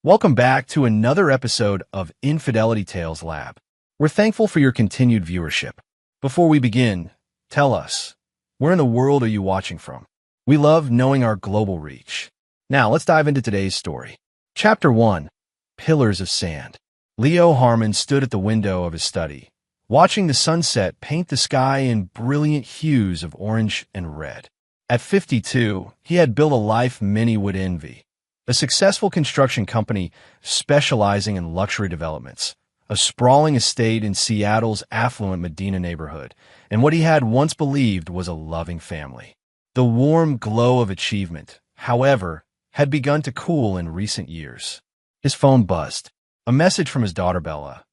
Welcome back to another episode of Infidelity Tales Lab. We're thankful for your continued viewership. Before we begin, tell us, where in the world are you watching from? We love knowing our global reach. Now, let's dive into today's story. Chapter 1, Pillars of Sand. Leo Harmon stood at the window of his study, watching the sunset paint the sky in brilliant hues of orange and red. At 52, he had built a life many would envy. A successful construction company specializing in luxury developments, a sprawling estate in Seattle's affluent Medina neighborhood, and what he had once believed was a loving family. The warm glow of achievement, however, had begun to cool in recent years. His phone buzzed. A message from his daughter Bella.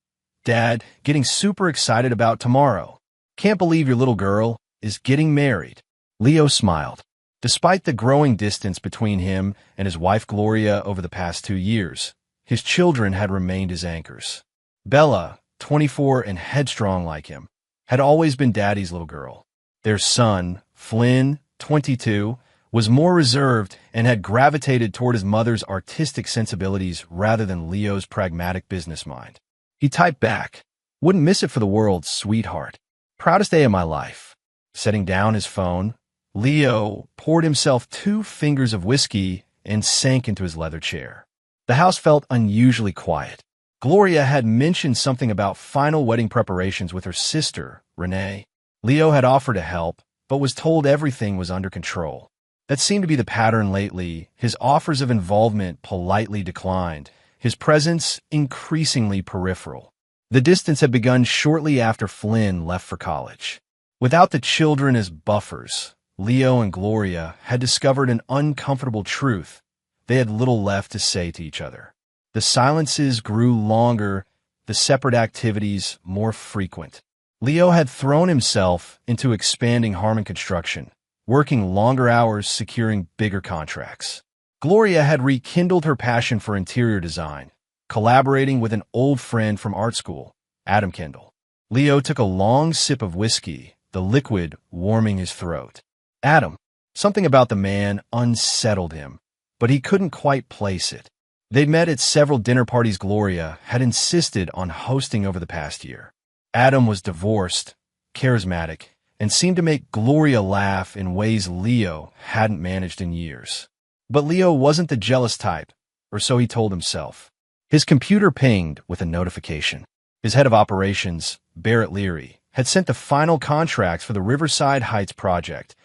"Dad, getting super excited about tomorrow. Can't believe your little girl is getting married." Leo smiled. Despite the growing distance between him and his wife Gloria over the past 2 years, his children had remained his anchors. Bella, 24 and headstrong like him, had always been Daddy's little girl. Their son, Flynn, 22, was more reserved and had gravitated toward his mother's artistic sensibilities rather than Leo's pragmatic business mind. He typed back, "Wouldn't miss it for the world, sweetheart. Proudest day of my life." Setting down his phone, Leo poured himself 2 fingers of whiskey and sank into his leather chair. The house felt unusually quiet. Gloria had mentioned something about final wedding preparations with her sister, Renee. Leo had offered to help, but was told everything was under control. That seemed to be the pattern lately. His offers of involvement politely declined, his presence increasingly peripheral. The distance had begun shortly after Flynn left for college. Without the children as buffers, Leo and Gloria had discovered an uncomfortable truth. They had little left to say to each other. The silences grew longer, the separate activities more frequent. Leo had thrown himself into expanding Harmon construction, working longer hours, securing bigger contracts. Gloria had rekindled her passion for interior design, collaborating with an old friend from art school, Adam Kendall. Leo took a long sip of whiskey, the liquid warming his throat. Adam. Something about the man unsettled him, but he couldn't quite place it. They'd met at several dinner parties Gloria had insisted on hosting over the past year. Adam was divorced, charismatic, and seemed to make Gloria laugh in ways Leo hadn't managed in years. But Leo wasn't the jealous type, or so he told himself. His computer pinged with a notification. His head of operations, Barrett Leary, had sent the final contracts for the Riverside Heights project,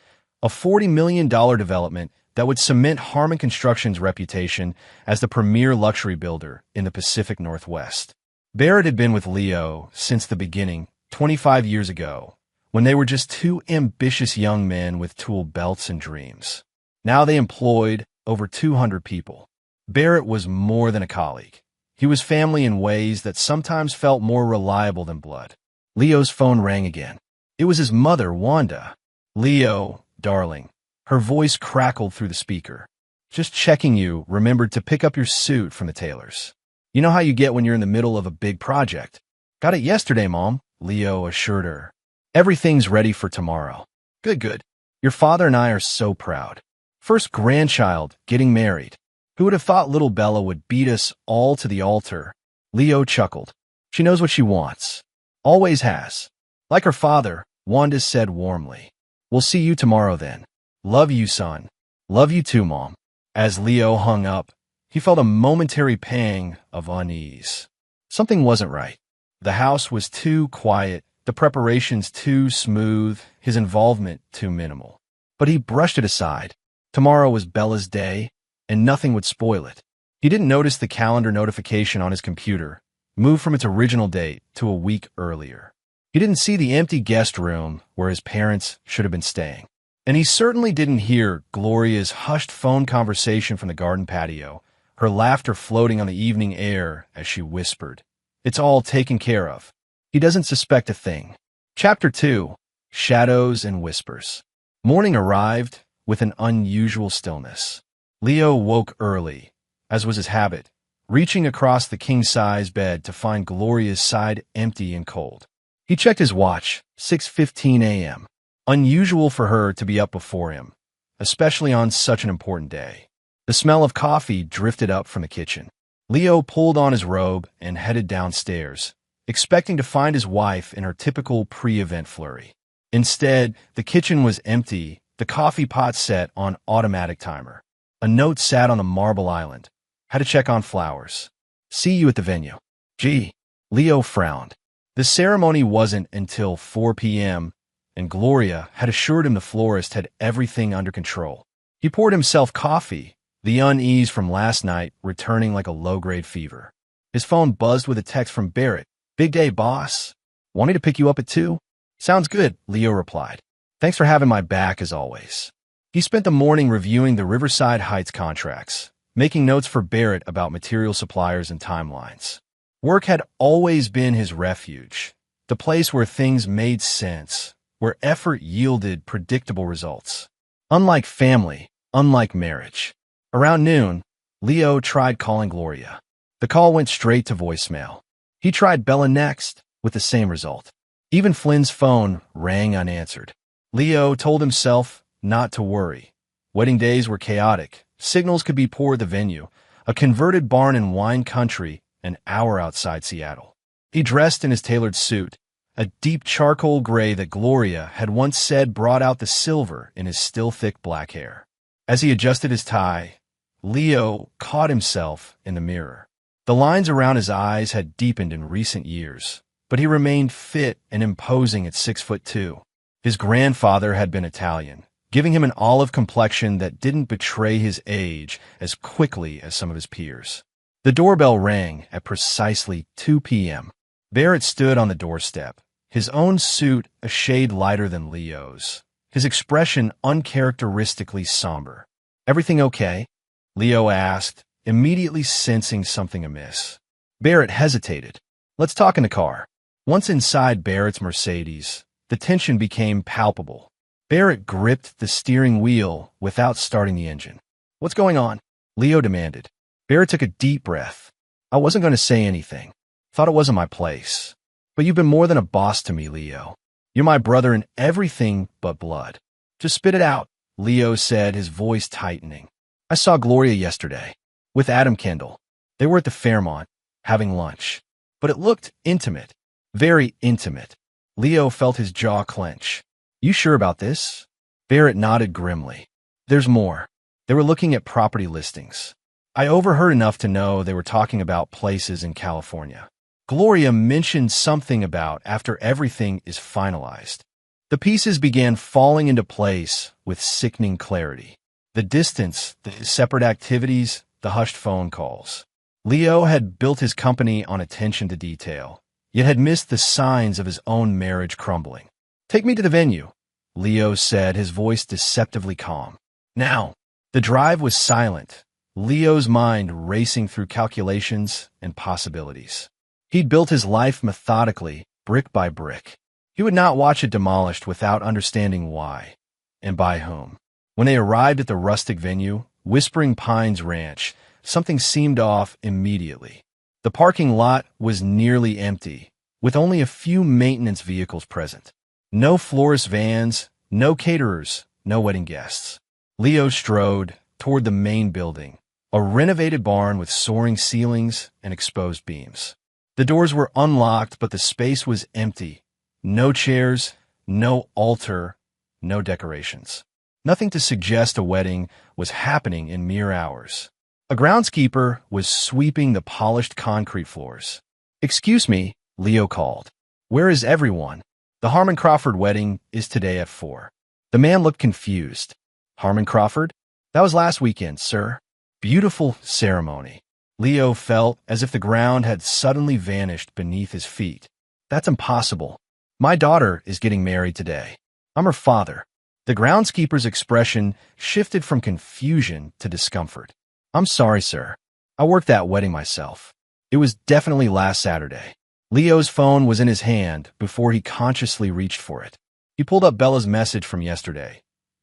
a $40 million development that would cement Harmon Construction's reputation as the premier luxury builder in the Pacific Northwest. Barrett had been with Leo since the beginning, 25 years ago, when they were just 2 ambitious young men with tool belts and dreams. Now they employed over 200 people. Barrett was more than a colleague. He was family in ways that sometimes felt more reliable than blood. Leo's phone rang again. It was his mother, Wanda. "Leo, darling." Her voice crackled through the speaker. "Just checking you remembered to pick up your suit from the tailor's. You know how you get when you're in the middle of a big project." "Got it yesterday, Mom," Leo assured her. "Everything's ready for tomorrow." Good. Your father and I are so proud. First grandchild getting married. Who would have thought little Bella would beat us all to the altar?" Leo chuckled. "She knows what she wants. Always has." Like her father, Wanda said warmly. "We'll see you tomorrow then. Love you, son." "Love you too, Mom." As Leo hung up, he felt a momentary pang of unease. Something wasn't right. The house was too quiet, the preparations too smooth, his involvement too minimal. But he brushed it aside. Tomorrow was Bella's day, and nothing would spoil it. He didn't notice the calendar notification on his computer, moved from its original date to a week earlier. He didn't see the empty guest room where his parents should have been staying. And he certainly didn't hear Gloria's hushed phone conversation from the garden patio, her laughter floating on the evening air as she whispered, "It's all taken care of." He doesn't suspect a thing. Chapter 2, Shadows and Whispers. Morning arrived with an unusual stillness. Leo woke early, as was his habit, reaching across the king-size bed to find Gloria's side empty and cold. He checked his watch, 6:15 a.m. Unusual for her to be up before him, especially on such an important day. The smell of coffee drifted up from the kitchen. Leo pulled on his robe and headed downstairs, expecting to find his wife in her typical pre-event flurry. Instead, the kitchen was empty, the coffee pot set on automatic timer. A note sat on the marble island. Had to check on flowers. See you at the venue. Gee. Leo frowned. The ceremony wasn't until 4 p.m., and Gloria had assured him the florist had everything under control. He poured himself coffee, the unease from last night returning like a low-grade fever. His phone buzzed with a text from Barrett. Big day, boss. Want me to pick you up at 2? Sounds good, Leo replied. Thanks for having my back as always. He spent the morning reviewing the Riverside Heights contracts, making notes for Barrett about material suppliers and timelines. Work had always been his refuge, the place where things made sense, where effort yielded predictable results. Unlike family, unlike marriage. Around noon, Leo tried calling Gloria. The call went straight to voicemail. He tried Bella next, with the same result. Even Flynn's phone rang unanswered. Leo told himself not to worry. Wedding days were chaotic. Signals could be poor at the venue, a converted barn in wine country an hour outside Seattle. He dressed in his tailored suit, a deep charcoal gray that Gloria had once said brought out the silver in his still thick black hair. As he adjusted his tie, Leo caught himself in the mirror. The lines around his eyes had deepened in recent years, but he remained fit and imposing at 6'2". His grandfather had been Italian, giving him an olive complexion that didn't betray his age as quickly as some of his peers. The doorbell rang at precisely 2 p.m. Barrett stood on the doorstep, his own suit a shade lighter than Leo's, his expression uncharacteristically somber. Everything okay? Leo asked, immediately sensing something amiss. Barrett hesitated. Let's talk in the car. Once inside Barrett's Mercedes, the tension became palpable. Barrett gripped the steering wheel without starting the engine. What's going on? Leo demanded. Barrett took a deep breath. I wasn't going to say anything. Thought it wasn't my place. But you've been more than a boss to me, Leo. You're my brother in everything but blood. Just spit it out, Leo said, his voice tightening. I saw Gloria yesterday, with Adam Kendall. They were at the Fairmont, having lunch. But it looked intimate. Very intimate. Leo felt his jaw clench. You sure about this? Barrett nodded grimly. There's more. They were looking at property listings. I overheard enough to know they were talking about places in California. Gloria mentioned something about after everything is finalized. The pieces began falling into place with sickening clarity. The distance, the separate activities, the hushed phone calls. Leo had built his company on attention to detail, yet had missed the signs of his own marriage crumbling. Take me to the venue, Leo said, his voice deceptively calm. Now. The drive was silent, Leo's mind racing through calculations and possibilities. He'd built his life methodically, brick by brick. He would not watch it demolished without understanding why, and by whom. When they arrived at the rustic venue, Whispering Pines Ranch, something seemed off immediately. The parking lot was nearly empty, with only a few maintenance vehicles present. No florist vans, no caterers, no wedding guests. Leo strode toward the main building, a renovated barn with soaring ceilings and exposed beams. The doors were unlocked, but the space was empty. No chairs, no altar, no decorations. Nothing to suggest a wedding was happening in mere hours. A groundskeeper was sweeping the polished concrete floors. Excuse me, Leo called. Where is everyone? The Harmon Crawford wedding is today at 4. The man looked confused. Harmon Crawford? That was last weekend, sir. Beautiful ceremony. Leo felt as if the ground had suddenly vanished beneath his feet. That's impossible. My daughter is getting married today. I'm her father. The groundskeeper's expression shifted from confusion to discomfort. I'm sorry, sir. I worked that wedding myself. It was definitely last Saturday. Leo's phone was in his hand before he consciously reached for it. He pulled up Bella's message from yesterday.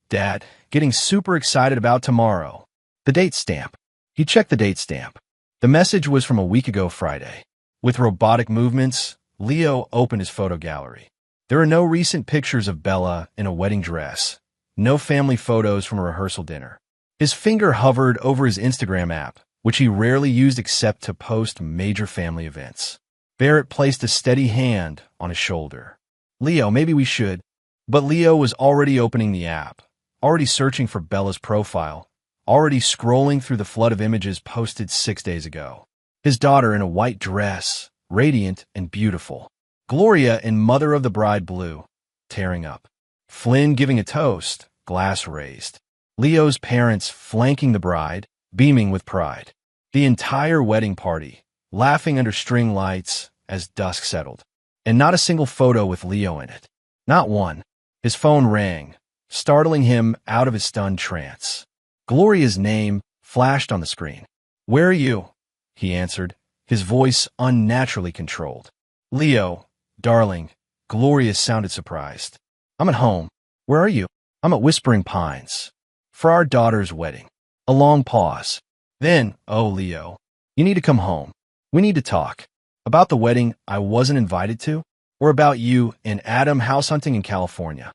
Dad, getting super excited about tomorrow. The date stamp. He checked the date stamp. The message was from a week ago Friday. With robotic movements, Leo opened his photo gallery. There are no recent pictures of Bella in a wedding dress, no family photos from a rehearsal dinner. His finger hovered over his Instagram app, which he rarely used except to post major family events. Barrett placed a steady hand on his shoulder. Leo, maybe we should. But Leo was already opening the app, already searching for Bella's profile, already scrolling through the flood of images posted 6 days ago. His daughter in a white dress, radiant and beautiful. Gloria in mother of the bride blue, tearing up. Flynn giving a toast, glass raised. Leo's parents flanking the bride, beaming with pride. The entire wedding party, laughing under string lights as dusk settled. And not a single photo with Leo in it. Not one. His phone rang, startling him out of his stunned trance. Gloria's name flashed on the screen. "Where are you?" he answered, his voice unnaturally controlled. "Leo, darling," Gloria sounded surprised. "I'm at home. Where are you?" "I'm at Whispering Pines. For our daughter's wedding." A long pause. Then, "Oh, Leo, you need to come home. We need to talk. About the wedding I wasn't invited to, or about you and Adam house hunting in California."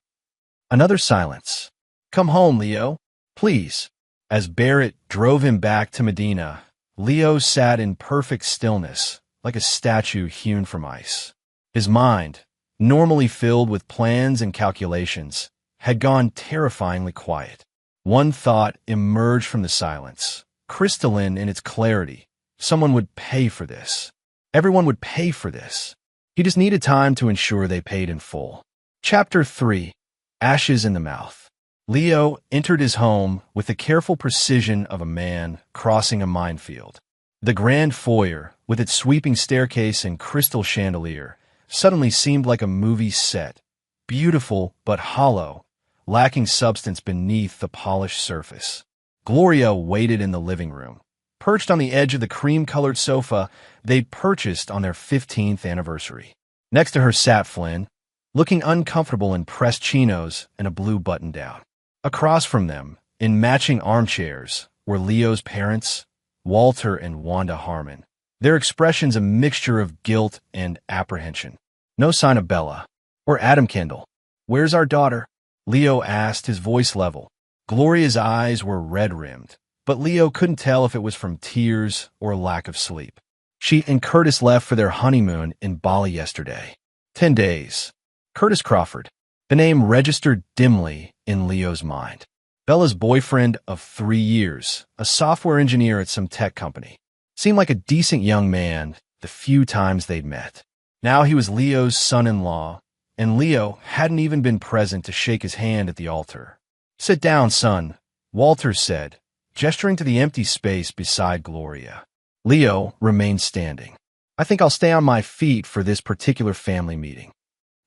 Another silence. "Come home, Leo. Please." As Barrett drove him back to Medina, Leo sat in perfect stillness, like a statue hewn from ice. His mind, normally filled with plans and calculations, had gone terrifyingly quiet. One thought emerged from the silence, crystalline in its clarity. Someone would pay for this. Everyone would pay for this. He just needed time to ensure they paid in full. Chapter 3. Ashes in the Mouth. Leo entered his home with the careful precision of a man crossing a minefield. The grand foyer, with its sweeping staircase and crystal chandelier, suddenly seemed like a movie set, beautiful but hollow, lacking substance beneath the polished surface. Gloria waited in the living room, perched on the edge of the cream-colored sofa they'd purchased on their 15th anniversary. Next to her sat Flynn, looking uncomfortable in pressed chinos and a blue button-down. Across from them, in matching armchairs, were Leo's parents, Walter and Wanda Harmon, their expressions a mixture of guilt and apprehension. No sign of Bella. Or Adam Kendall. "Where's our daughter?" Leo asked, his voice level. Gloria's eyes were red-rimmed, but Leo couldn't tell if it was from tears or lack of sleep. "She and Curtis left for their honeymoon in Bali yesterday. 10 days. Curtis Crawford." The name registered dimly in Leo's mind. Bella's boyfriend of 3 years, a software engineer at some tech company. Seemed like a decent young man the few times they'd met. Now he was Leo's son-in-law, and Leo hadn't even been present to shake his hand at the altar. "Sit down, son," Walter said, gesturing to the empty space beside Gloria. Leo remained standing. "I think I'll stay on my feet for this particular family meeting."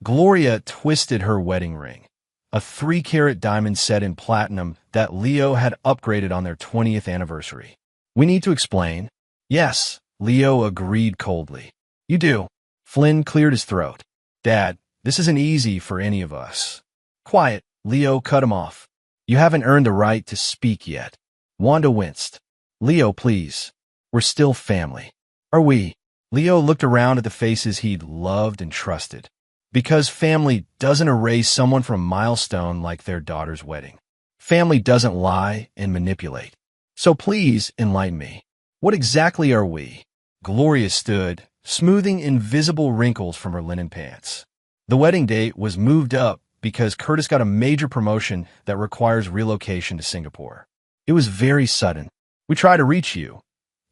Gloria twisted her wedding ring, a 3-carat diamond set in platinum that Leo had upgraded on their 20th anniversary. "We need to explain." "Yes," Leo agreed coldly. "You do." Flynn cleared his throat. "Dad, this isn't easy for any of us." "Quiet," Leo cut him off. "You haven't earned the right to speak yet." Wanda winced. "Leo, please. We're still family." "Are we?" Leo looked around at the faces he'd loved and trusted. Because family doesn't erase someone from a milestone like their daughter's wedding. Family doesn't lie and manipulate. So please enlighten me. What exactly are we? Gloria stood, smoothing invisible wrinkles from her linen pants. The wedding date was moved up because Curtis got a major promotion that requires relocation to Singapore. It was very sudden. We tried to reach you,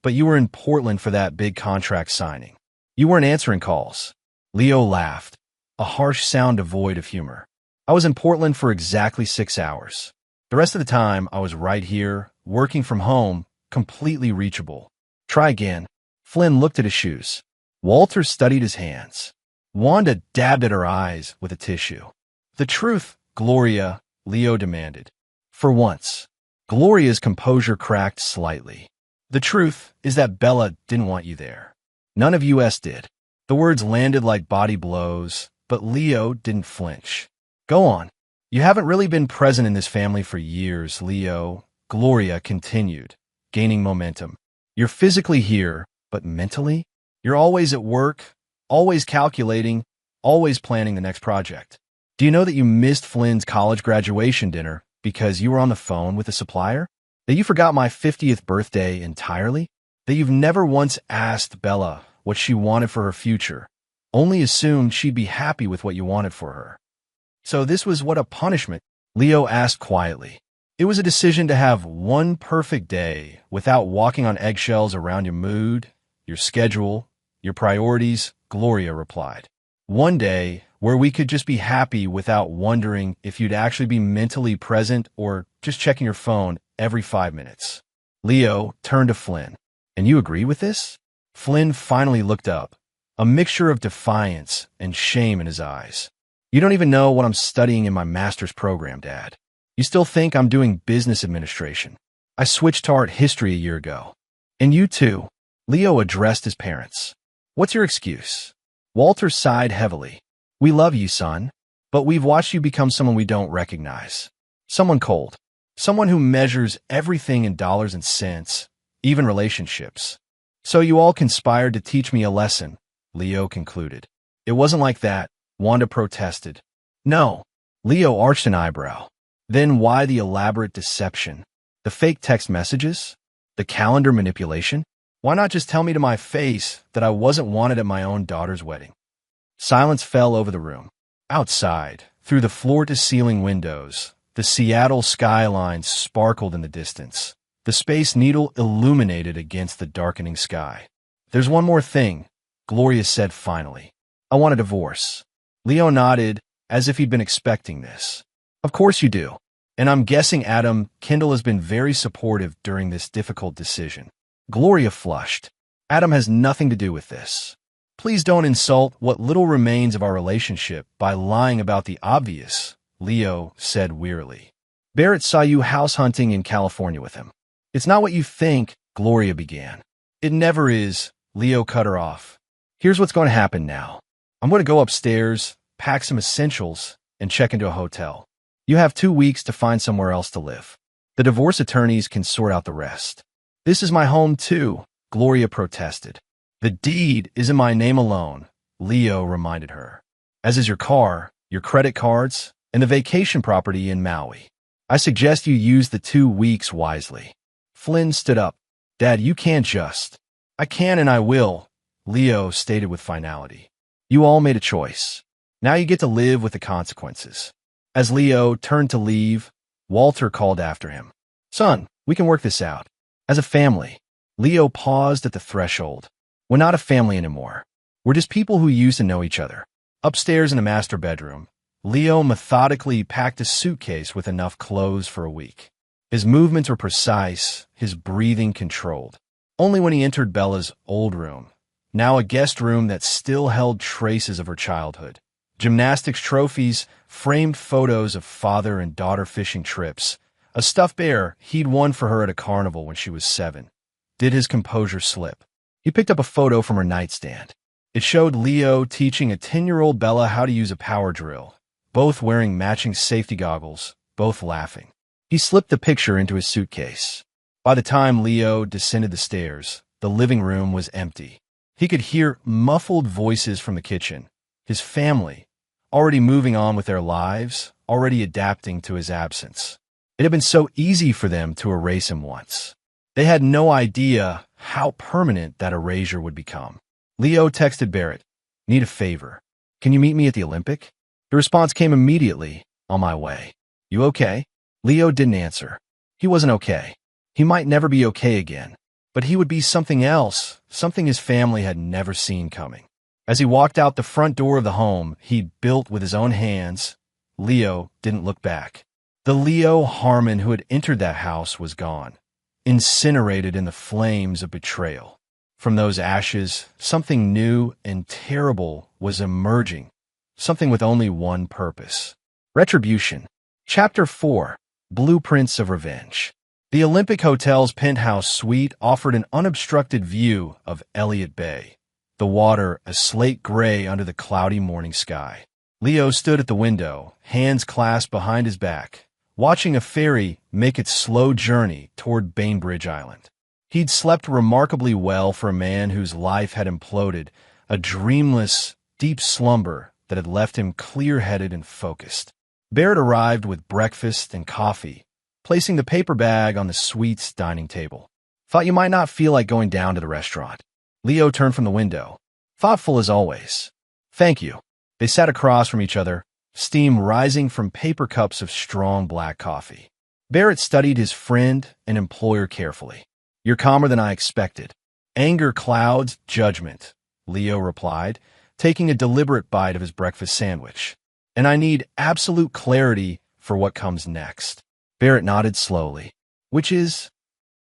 but you were in Portland for that big contract signing. You weren't answering calls. Leo laughed, a harsh sound devoid of humor. I was in Portland for exactly 6 hours. The rest of the time, I was right here, working from home, completely reachable. Try again. Flynn looked at his shoes. Walter studied his hands. Wanda dabbed at her eyes with a tissue. The truth, Gloria, Leo demanded. For once. Gloria's composure cracked slightly. The truth is that Bella didn't want you there. None of us did. The words landed like body blows, but Leo didn't flinch. Go on. You haven't really been present in this family for years, Leo, Gloria continued, gaining momentum. You're physically here, but mentally? You're always at work, always calculating, always planning the next project. Do you know that you missed Flynn's college graduation dinner because you were on the phone with a supplier? That you forgot my 50th birthday entirely? that you've never once asked Bella what she wanted for her future, only assumed she'd be happy with what you wanted for her. So this was what a punishment? Leo asked quietly. It was a decision to have one perfect day without walking on eggshells around your mood, your schedule, your priorities, Gloria replied. One day where we could just be happy without wondering if you'd actually be mentally present or just checking your phone every 5 minutes. Leo turned to Flynn. And you agree with this? Flynn finally looked up, a mixture of defiance and shame in his eyes. You don't even know what I'm studying in my master's program, Dad. You still think I'm doing business administration. I switched to art history a year ago. And you too. Leo addressed his parents. What's your excuse? Walter sighed heavily. We love you, son, but we've watched you become someone we don't recognize. Someone cold. Someone who measures everything in dollars and cents, even relationships. So you all conspired to teach me a lesson, Leo concluded. It wasn't like that, Wanda protested. No. Leo arched an eyebrow. Then why the elaborate deception? The fake text messages? The calendar manipulation? Why not just tell me to my face that I wasn't wanted at my own daughter's wedding? Silence fell over the room. Outside, through the floor-to-ceiling windows, the Seattle skyline sparkled in the distance. The Space Needle illuminated against the darkening sky. There's one more thing, Gloria said finally. I want a divorce. Leo nodded, as if he'd been expecting this. Of course you do. And I'm guessing Adam Kendall has been very supportive during this difficult decision. Gloria flushed. Adam has nothing to do with this. Please don't insult what little remains of our relationship by lying about the obvious, Leo said wearily. Barrett saw you house hunting in California with him. It's not what you think, Gloria began. It never is, Leo cut her off. Here's what's going to happen now. I'm going to go upstairs, pack some essentials, and check into a hotel. You have 2 weeks to find somewhere else to live. The divorce attorneys can sort out the rest. This is my home too, Gloria protested. The deed is in my name alone, Leo reminded her. As is your car, your credit cards, and the vacation property in Maui. I suggest you use the 2 weeks wisely. Flynn stood up. Dad, you can't just. I can and I will, Leo stated with finality. You all made a choice. Now you get to live with the consequences. As Leo turned to leave, Walter called after him. Son, we can work this out. As a family. Leo paused at the threshold. We're not a family anymore. We're just people who used to know each other. Upstairs in the master bedroom, Leo methodically packed a suitcase with enough clothes for a week. His movements were precise, his breathing controlled. Only when he entered Bella's old room, now a guest room that still held traces of her childhood. Gymnastics trophies, framed photos of father and daughter fishing trips, a stuffed bear he'd won for her at a carnival when she was 7. Did his composure slip? He picked up a photo from her nightstand. It showed Leo teaching a 10-year-old Bella how to use a power drill, both wearing matching safety goggles, both laughing. He slipped the picture into his suitcase. By the time Leo descended the stairs, the living room was empty. He could hear muffled voices from the kitchen. His family, already moving on with their lives, already adapting to his absence. It had been so easy for them to erase him once. They had no idea how permanent that erasure would become. Leo texted Barrett, "Need a favor. Can you meet me at the Olympic?" The response came immediately, "On my way." "You okay?" Leo didn't answer. He wasn't okay. He might never be okay again, but he would be something else, something his family had never seen coming. As he walked out the front door of the home he'd built with his own hands, Leo didn't look back. The Leo Harmon who had entered that house was gone, incinerated in the flames of betrayal. From those ashes, something new and terrible was emerging, something with only one purpose. Retribution. Chapter 4. Blueprints of Revenge. The Olympic Hotel's penthouse suite offered an unobstructed view of Elliott Bay, the water a slate gray under the cloudy morning sky. Leo stood at the window, hands clasped behind his back, watching a ferry make its slow journey toward Bainbridge Island. He'd slept remarkably well for a man whose life had imploded, a dreamless, deep slumber that had left him clear-headed and focused. Barrett arrived with breakfast and coffee, placing the paper bag on the suite's dining table. Thought you might not feel like going down to the restaurant. Leo turned from the window, thoughtful as always. Thank you. They sat across from each other, steam rising from paper cups of strong black coffee. Barrett studied his friend and employer carefully. You're calmer than I expected. Anger clouds judgment, Leo replied, taking a deliberate bite of his breakfast sandwich. And I need absolute clarity for what comes next. Barrett nodded slowly. Which is?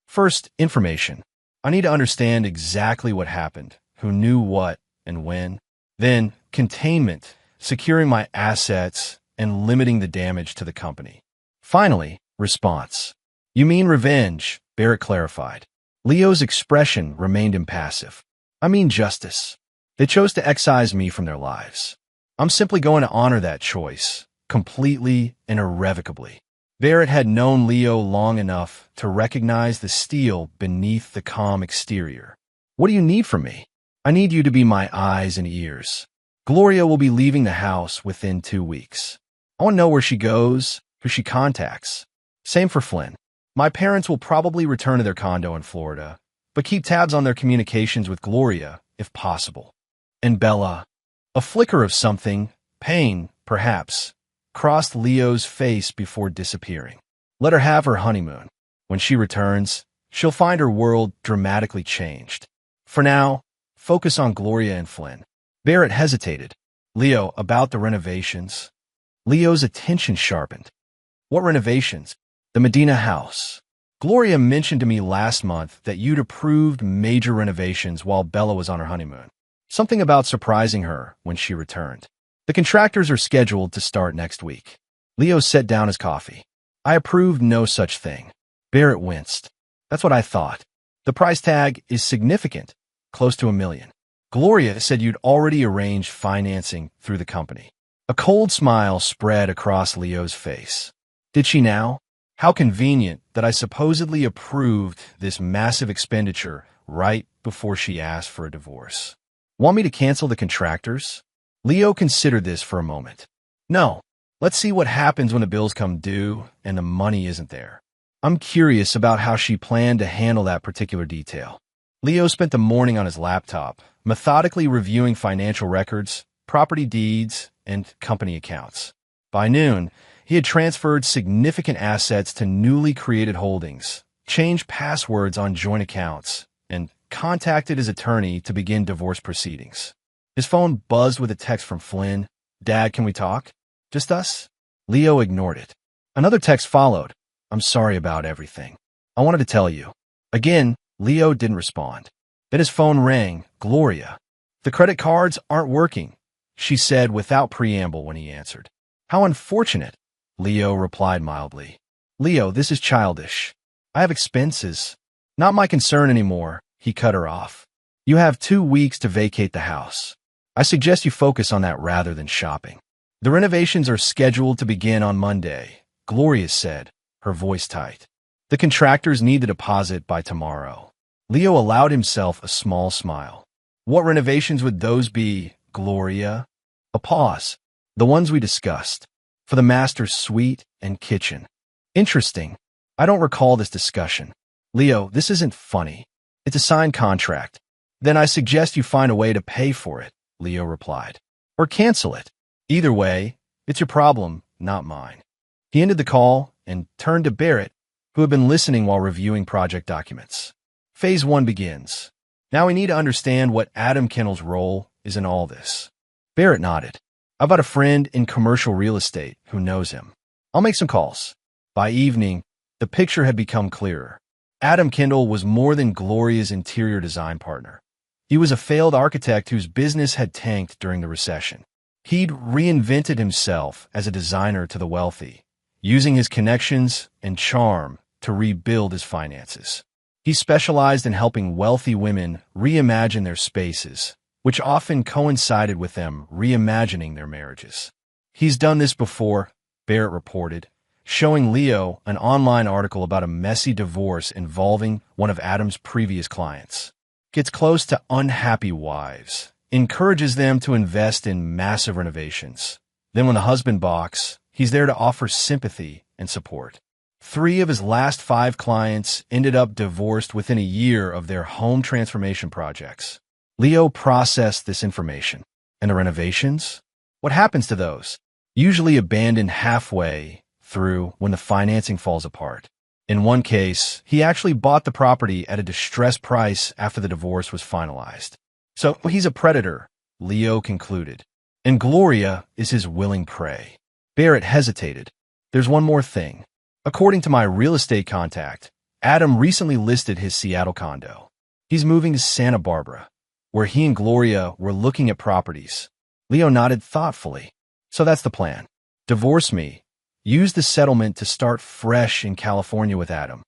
First, information. I need to understand exactly what happened, who knew what, and when. Then, containment, securing my assets and limiting the damage to the company. Finally, response. You mean revenge, Barrett clarified. Leo's expression remained impassive. I mean justice. They chose to excise me from their lives. I'm simply going to honor that choice, completely and irrevocably. Barrett had known Leo long enough to recognize the steel beneath the calm exterior. What do you need from me? I need you to be my eyes and ears. Gloria will be leaving the house within 2 weeks. I want to know where she goes, who she contacts. Same for Flynn. My parents will probably return to their condo in Florida, but keep tabs on their communications with Gloria, if possible. And Bella. A flicker of something, pain, perhaps, crossed Leo's face before disappearing. Let her have her honeymoon. When she returns, she'll find her world dramatically changed. For now, focus on Gloria and Flynn. Barrett hesitated. Leo, about the renovations. Leo's attention sharpened. What renovations? The Medina house. Gloria mentioned to me last month that you'd approved major renovations while Bella was on her honeymoon. Something about surprising her when she returned. The contractors are scheduled to start next week. Leo set down his coffee. I approved no such thing. Barrett winced. That's what I thought. The price tag is significant, close to $1 million. Gloria said you'd already arranged financing through the company. A cold smile spread across Leo's face. Did she now? How convenient that I supposedly approved this massive expenditure right before she asked for a divorce. Want me to cancel the contractors? Leo considered this for a moment. No. Let's see what happens when the bills come due and the money isn't there. I'm curious about how she planned to handle that particular detail. Leo spent the morning on his laptop, methodically reviewing financial records, property deeds, and company accounts. By noon, he had transferred significant assets to newly created holdings, changed passwords on joint accounts, and contacted his attorney to begin divorce proceedings. His phone buzzed with a text from Flynn. Dad, can we talk? Just us? Leo ignored it. Another text followed. I'm sorry about everything. I wanted to tell you. Again, Leo didn't respond. Then his phone rang. Gloria. The credit cards aren't working, she said without preamble when he answered. How unfortunate, Leo replied mildly. Leo, this is childish. I have expenses. Not my concern anymore, he cut her off. You have 2 weeks to vacate the house. I suggest you focus on that rather than shopping. The renovations are scheduled to begin on Monday, Gloria said, her voice tight. The contractors need the deposit by tomorrow. Leo allowed himself a small smile. What renovations would those be, Gloria? A pause. The ones we discussed. For the master's suite and kitchen. Interesting. I don't recall this discussion. Leo, this isn't funny. It's a signed contract. Then I suggest you find a way to pay for it, Leo replied. Or cancel it. Either way, it's your problem, not mine. He ended the call and turned to Barrett, who had been listening while reviewing project documents. Phase 1 begins. Now we need to understand what Adam Kendall's role is in all this. Barrett nodded. I've got a friend in commercial real estate who knows him. I'll make some calls. By evening, the picture had become clearer. Adam Kendall was more than Gloria's interior design partner. He was a failed architect whose business had tanked during the recession. He'd reinvented himself as a designer to the wealthy, using his connections and charm to rebuild his finances. He specialized in helping wealthy women reimagine their spaces, which often coincided with them reimagining their marriages. He's done this before, Barrett reported, showing Leo an online article about a messy divorce involving one of Adam's previous clients. Gets close to unhappy wives, encourages them to invest in massive renovations. Then when the husband balks, he's there to offer sympathy and support. 3 of his last 5 clients ended up divorced within a year of their home transformation projects. Leo processed this information. And the renovations? What happens to those? Usually abandoned halfway through when the financing falls apart. In one case, he actually bought the property at a distressed price after the divorce was finalized. So he's a predator, Leo concluded. And Gloria is his willing prey. Barrett hesitated. There's one more thing. According to my real estate contact, Adam recently listed his Seattle condo. He's moving to Santa Barbara, where he and Gloria were looking at properties. Leo nodded thoughtfully. So that's the plan. Divorce me. Use the settlement to start fresh in California with Adam.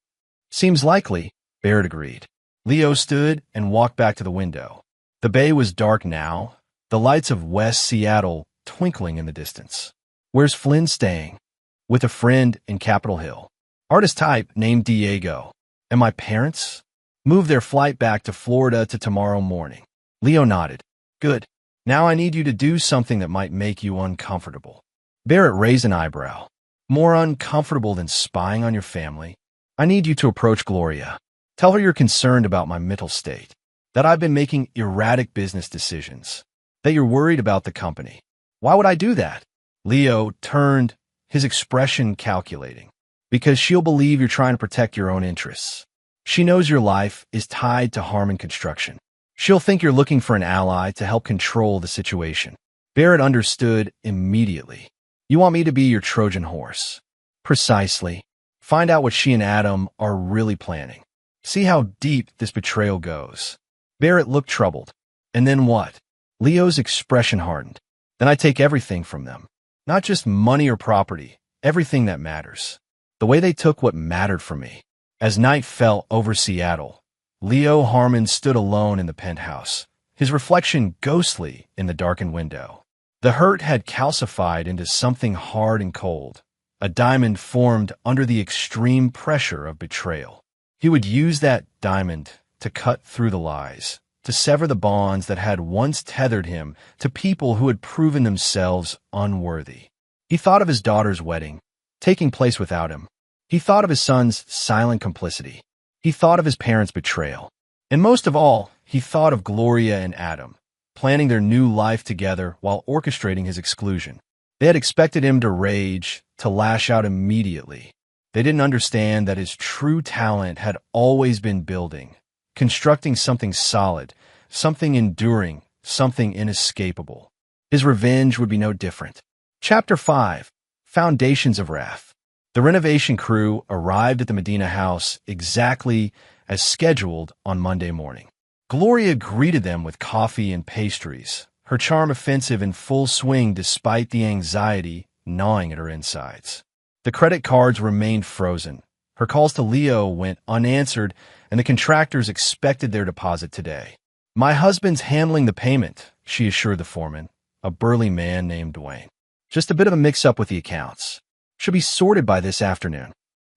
Seems likely, Barrett agreed. Leo stood and walked back to the window. The bay was dark now, the lights of West Seattle twinkling in the distance. Where's Flynn staying? With a friend in Capitol Hill. Artist type named Diego. And my parents? Moved their flight back to Florida to tomorrow morning. Leo nodded. Good. Now I need you to do something that might make you uncomfortable. Barrett raised an eyebrow. More uncomfortable than spying on your family? I need you to approach Gloria. Tell her you're concerned about my mental state. That I've been making erratic business decisions. That you're worried about the company. Why would I do that? Leo turned, his expression calculating. Because she'll believe you're trying to protect your own interests. She knows your life is tied to Harmon Construction. She'll think you're looking for an ally to help control the situation. Barrett understood immediately. You want me to be your Trojan horse. Precisely. Find out what she and Adam are really planning. See how deep this betrayal goes. Barrett looked troubled. And then what? Leo's expression hardened. Then I take everything from them. Not just money or property, everything that matters. The way they took what mattered from me. As night fell over Seattle, Leo Harmon stood alone in the penthouse, his reflection ghostly in the darkened window. The hurt had calcified into something hard and cold, a diamond formed under the extreme pressure of betrayal. He would use that diamond to cut through the lies, to sever the bonds that had once tethered him to people who had proven themselves unworthy. He thought of his daughter's wedding, taking place without him. He thought of his son's silent complicity. He thought of his parents' betrayal. And most of all, he thought of Gloria and Adam, planning their new life together while orchestrating his exclusion. They had expected him to rage, to lash out immediately. They didn't understand that his true talent had always been building, constructing something solid, something enduring, something inescapable. His revenge would be no different. Chapter 5. Foundations of Wrath. The renovation crew arrived at the Medina house exactly as scheduled on Monday morning. Gloria greeted them with coffee and pastries, her charm offensive in full swing despite the anxiety gnawing at her insides. The credit cards remained frozen. Her calls to Leo went unanswered, and the contractors expected their deposit today. My husband's handling the payment, she assured the foreman, a burly man named Dwayne. Just a bit of a mix-up with the accounts. Should be sorted by this afternoon.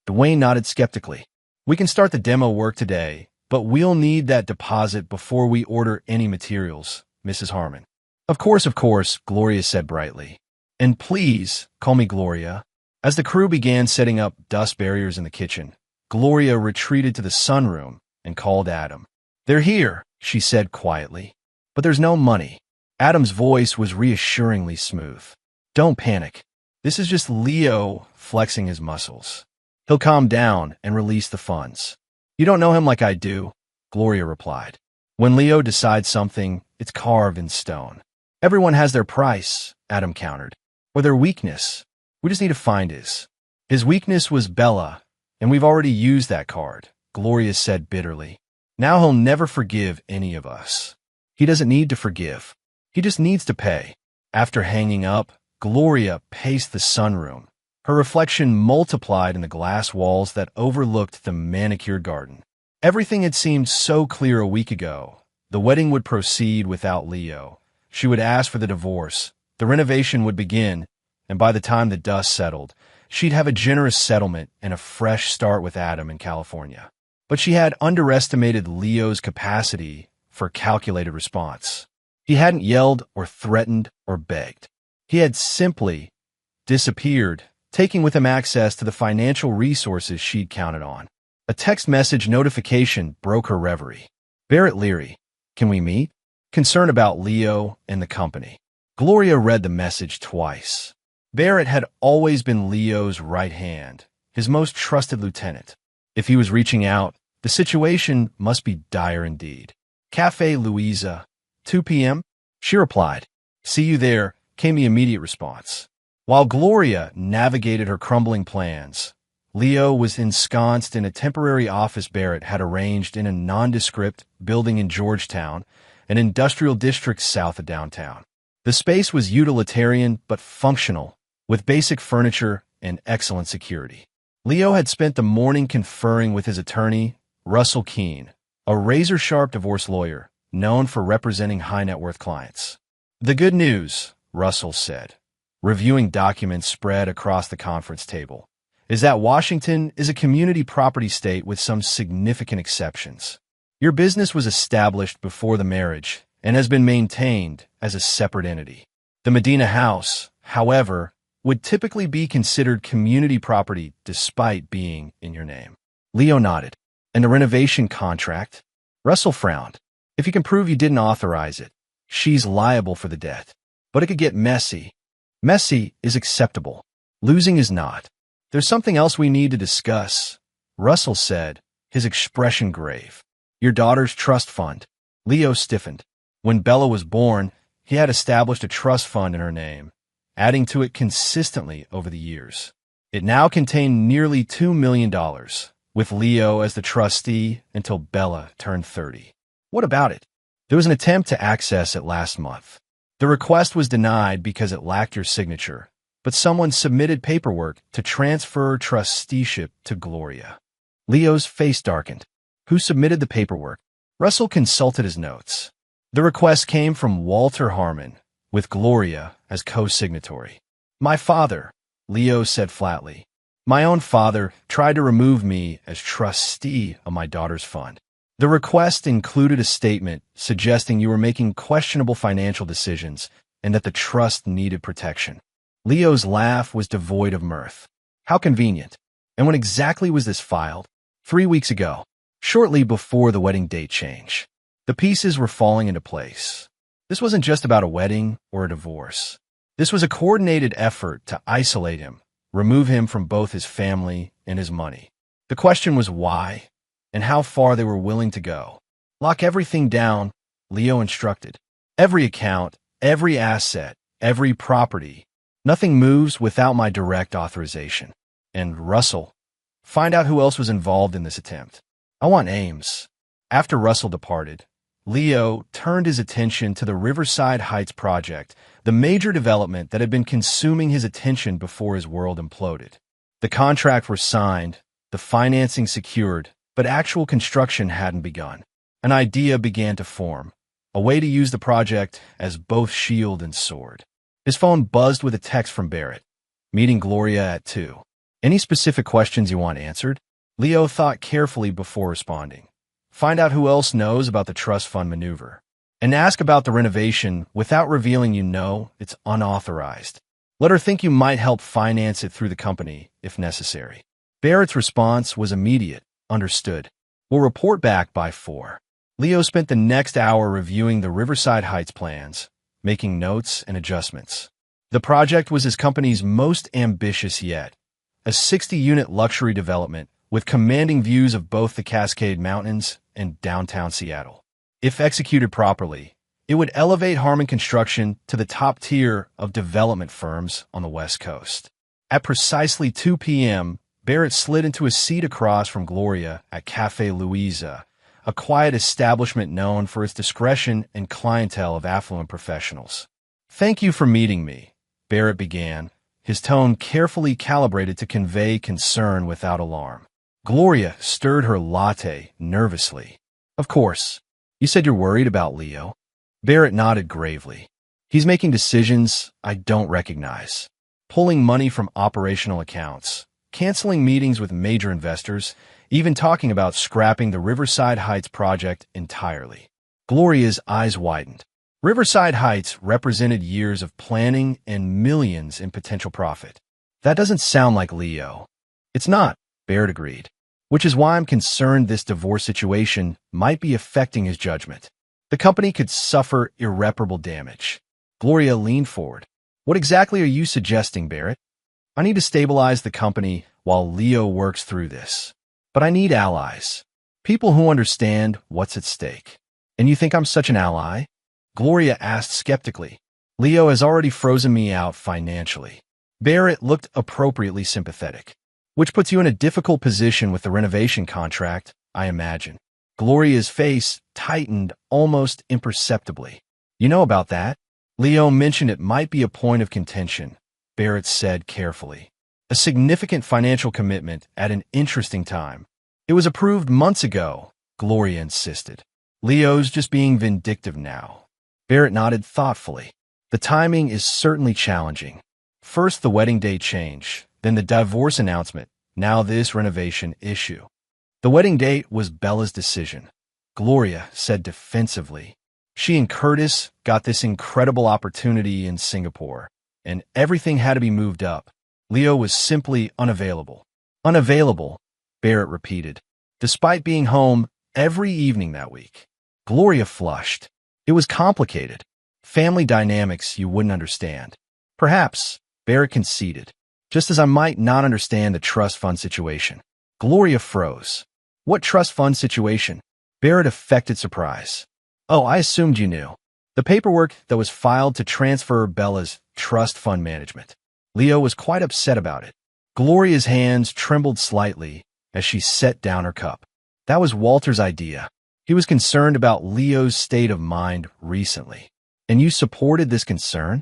Dwayne nodded skeptically. We can start the demo work today, but we'll need that deposit before we order any materials, Mrs. Harmon. Of course, Gloria said brightly. And please, call me Gloria. As the crew began setting up dust barriers in the kitchen, Gloria retreated to the sunroom and called Adam. They're here, she said quietly. But there's no money. Adam's voice was reassuringly smooth. Don't panic. This is just Leo flexing his muscles. He'll calm down and release the funds. You don't know him like I do, Gloria replied. When Leo decides something, it's carved in stone. Everyone has their price, Adam countered. Or their weakness. We just need to find his. His weakness was Bella, and we've already used that card, Gloria said bitterly. Now he'll never forgive any of us. He doesn't need to forgive. He just needs to pay. After hanging up, Gloria paced the sunroom. Her reflection multiplied in the glass walls that overlooked the manicured garden. Everything had seemed so clear a week ago. The wedding would proceed without Leo. She would ask for the divorce. The renovation would begin, and by the time the dust settled, she'd have a generous settlement and a fresh start with Adam in California. But she had underestimated Leo's capacity for calculated response. He hadn't yelled or threatened or begged. He had simply disappeared taking with him access to the financial resources she'd counted on. A text message notification broke her reverie. Barrett Leary, can we meet? Concern about Leo and the company. Gloria read the message twice. Barrett had always been Leo's right hand, his most trusted lieutenant. If he was reaching out, the situation must be dire indeed. Cafe Louisa, 2 p.m.? She replied. See you there, came the immediate response. While Gloria navigated her crumbling plans, Leo was ensconced in a temporary office Barrett had arranged in a nondescript building in Georgetown, an industrial district south of downtown. The space was utilitarian but functional, with basic furniture and excellent security. Leo had spent the morning conferring with his attorney, Russell Keene, a razor-sharp divorce lawyer known for representing high-net-worth clients. The good news, Russell said, reviewing documents spread across the conference table, is that Washington is a community property state with some significant exceptions. Your business was established before the marriage and has been maintained as a separate entity. The Medina house, however, would typically be considered community property despite being in your name. Leo nodded. And the renovation contract? Russell frowned. If you can prove you didn't authorize it, she's liable for the debt. But it could get messy. Messy is acceptable. Losing is not. There's something else we need to discuss, Russell said, his expression grave. Your daughter's trust fund. Leo stiffened. When Bella was born, he had established a trust fund in her name, adding to it consistently over the years. It now contained nearly $2 million, with Leo as the trustee until Bella turned 30. What about it? There was an attempt to access it last month. The request was denied because it lacked your signature, but someone submitted paperwork to transfer trusteeship to Gloria. Leo's face darkened. Who submitted the paperwork? Russell consulted his notes. The request came from Walter Harmon, with Gloria as co-signatory. My father, Leo said flatly. My own father tried to remove me as trustee of my daughter's fund. The request included a statement suggesting you were making questionable financial decisions and that the trust needed protection. Leo's laugh was devoid of mirth. How convenient. And when exactly was this filed? 3 weeks ago, shortly before the wedding date change. The pieces were falling into place. This wasn't just about a wedding or a divorce. This was a coordinated effort to isolate him, remove him from both his family and his money. The question was why, and how far they were willing to go. Lock everything down, Leo instructed. Every account, every asset, every property. Nothing moves without my direct authorization. And Russell, find out who else was involved in this attempt. I want names. After Russell departed, Leo turned his attention to the Riverside Heights project, the major development that had been consuming his attention before his world imploded. The contract was signed, the financing secured, but actual construction hadn't begun. An idea began to form, a way to use the project as both shield and sword. His phone buzzed with a text from Barrett. Meeting Gloria at 2. Any specific questions you want answered? Leo thought carefully before responding. Find out who else knows about the trust fund maneuver. And ask about the renovation without revealing you know it's unauthorized. Let her think you might help finance it through the company, if necessary. Barrett's response was immediate. Understood. We'll report back by 4. Leo spent the next hour reviewing the Riverside Heights plans, making notes and adjustments. The project was his company's most ambitious yet, a 60-unit luxury development with commanding views of both the Cascade Mountains and downtown Seattle. If executed properly, it would elevate Harmon Construction to the top tier of development firms on the West Coast. At precisely 2 p.m., Barrett slid into a seat across from Gloria at Cafe Louisa, a quiet establishment known for its discretion and clientele of affluent professionals. Thank you for meeting me, Barrett began, his tone carefully calibrated to convey concern without alarm. Gloria stirred her latte nervously. Of course. You said you're worried about Leo. Barrett nodded gravely. He's making decisions I don't recognize. Pulling money from operational accounts, canceling meetings with major investors, even talking about scrapping the Riverside Heights project entirely. Gloria's eyes widened. Riverside Heights represented years of planning and millions in potential profit. That doesn't sound like Leo. It's not, Barrett agreed. Which is why I'm concerned this divorce situation might be affecting his judgment. The company could suffer irreparable damage. Gloria leaned forward. What exactly are you suggesting, Barrett? I need to stabilize the company while Leo works through this. But I need allies. People who understand what's at stake. And you think I'm such an ally? Gloria asked skeptically. Leo has already frozen me out financially. Barrett looked appropriately sympathetic. Which puts you in a difficult position with the renovation contract, I imagine. Gloria's face tightened almost imperceptibly. You know about that? Leo mentioned it might be a point of contention, Barrett said carefully. A significant financial commitment at an interesting time. It was approved months ago, Gloria insisted. Leo's just being vindictive now. Barrett nodded thoughtfully. The timing is certainly challenging. First the wedding date change, then the divorce announcement, now this renovation issue. The wedding date was Bella's decision, Gloria said defensively. She and Curtis got this incredible opportunity in Singapore, and everything had to be moved up. Leo was simply unavailable. Unavailable, Barrett repeated, despite being home every evening that week. Gloria flushed. It was complicated. Family dynamics you wouldn't understand. Perhaps, Barrett conceded, just as I might not understand the trust fund situation. Gloria froze. What trust fund situation? Barrett affected surprise. Oh, I assumed you knew. The paperwork that was filed to transfer Bella's trust fund management. Leo was quite upset about it. Gloria's hands trembled slightly as she set down her cup. That was Walter's idea. He was concerned about Leo's state of mind recently. And you supported this concern?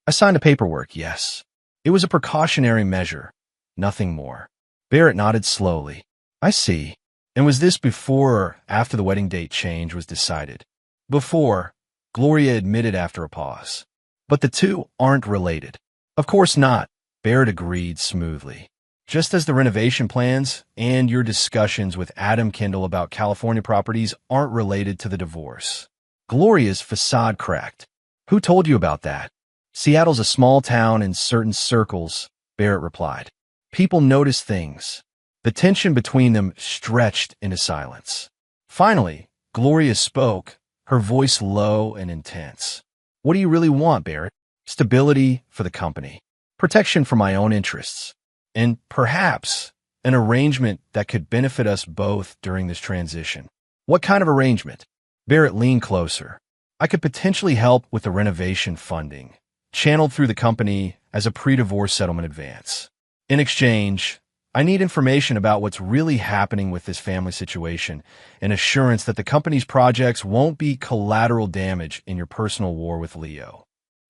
I signed the paperwork, yes. It was a precautionary measure, nothing more. Barrett nodded slowly. I see. And was this before or after the wedding date change was decided? Before, Gloria admitted after a pause. But the two aren't related. Of course not, Barrett agreed smoothly. Just as the renovation plans and your discussions with Adam Kendall about California properties aren't related to the divorce. Gloria's facade cracked. Who told you about that? Seattle's a small town in certain circles, Barrett replied. People notice things. The tension between them stretched into silence. Finally, Gloria spoke, her voice low and intense. What do you really want, Barrett? Stability for the company. Protection for my own interests. And perhaps an arrangement that could benefit us both during this transition. What kind of arrangement? Barrett leaned closer. I could potentially help with the renovation funding, channeled through the company as a pre-divorce settlement advance. In exchange, I need information about what's really happening with this family situation and assurance that the company's projects won't be collateral damage in your personal war with Leo.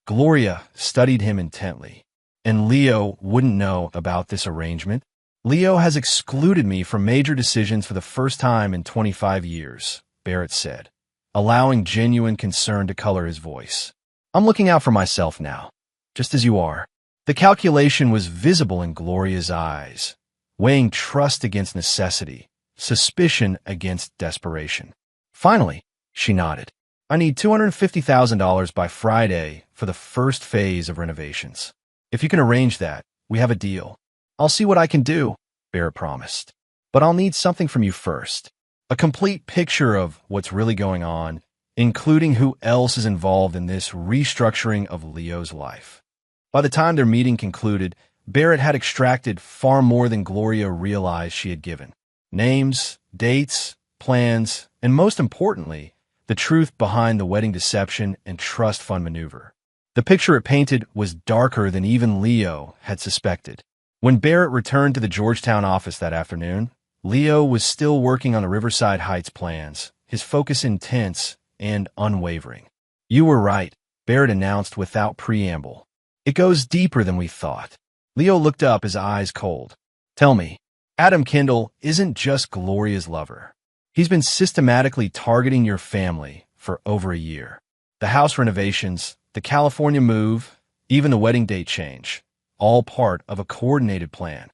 Gloria studied him intently. And Leo wouldn't know about this arrangement. Leo has excluded me from major decisions for the first time in 25 years, Barrett said, allowing genuine concern to color his voice. I'm looking out for myself now, just as you are. The calculation was visible in Gloria's eyes, weighing trust against necessity, suspicion against desperation. Finally, she nodded. I need $250,000 by Friday for the first phase of renovations. If you can arrange that, we have a deal. I'll see what I can do, Barrett promised. But I'll need something from you first. A complete picture of what's really going on, including who else is involved in this restructuring of Leo's life. By the time their meeting concluded, Barrett had extracted far more than Gloria realized she had given. Names, dates, plans, and most importantly, the truth behind the wedding deception and trust fund maneuver. The picture it painted was darker than even Leo had suspected. When Barrett returned to the Georgetown office that afternoon, Leo was still working on the Riverside Heights plans, his focus intense and unwavering. You were right, Barrett announced without preamble. It goes deeper than we thought. Leo looked up, his eyes cold. Tell me, Adam Kendall isn't just Gloria's lover. He's been systematically targeting your family for over a year. The house renovations, the California move, even the wedding date change, all part of a coordinated plan.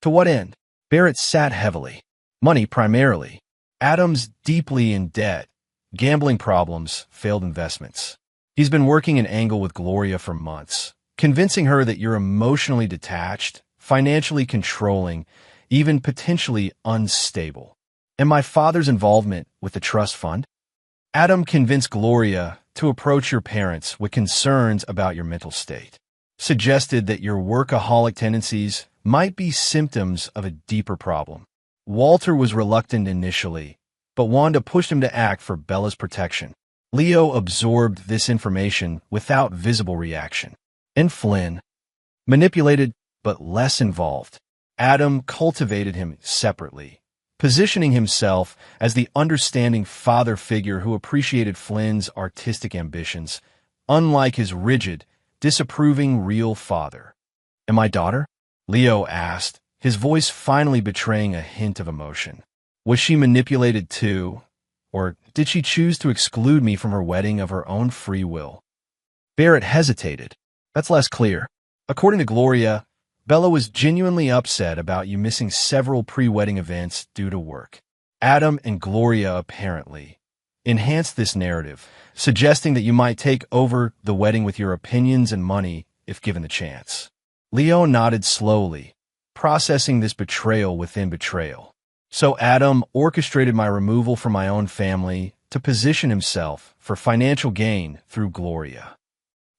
To what end? Barrett sat heavily. Money primarily. Adam's deeply in debt, gambling problems, failed investments. He's been working an angle with Gloria for months, convincing her that you're emotionally detached financially controlling, even potentially unstable. And my father's involvement with the trust fund? Adam convinced Gloria to approach your parents with concerns about your mental state, suggested that your workaholic tendencies might be symptoms of a deeper problem. Walter was reluctant initially, but Wanda pushed him to act for Bella's protection. Leo absorbed this information without visible reaction. And Flynn, manipulated but less involved. Adam cultivated him separately, positioning himself as the understanding father figure who appreciated Flynn's artistic ambitions, unlike his rigid, disapproving real father. "And my daughter?" Leo asked, his voice finally betraying a hint of emotion. "Was she manipulated too? Or did she choose to exclude me from her wedding of her own free will?" Barrett hesitated. "That's less clear. According to Gloria, Bella was genuinely upset about you missing several pre-wedding events due to work." Adam and Gloria apparently enhanced this narrative, suggesting that you might take over the wedding with your opinions and money if given the chance. Leo nodded slowly, processing this betrayal within betrayal. "So Adam orchestrated my removal from my own family to position himself for financial gain through Gloria."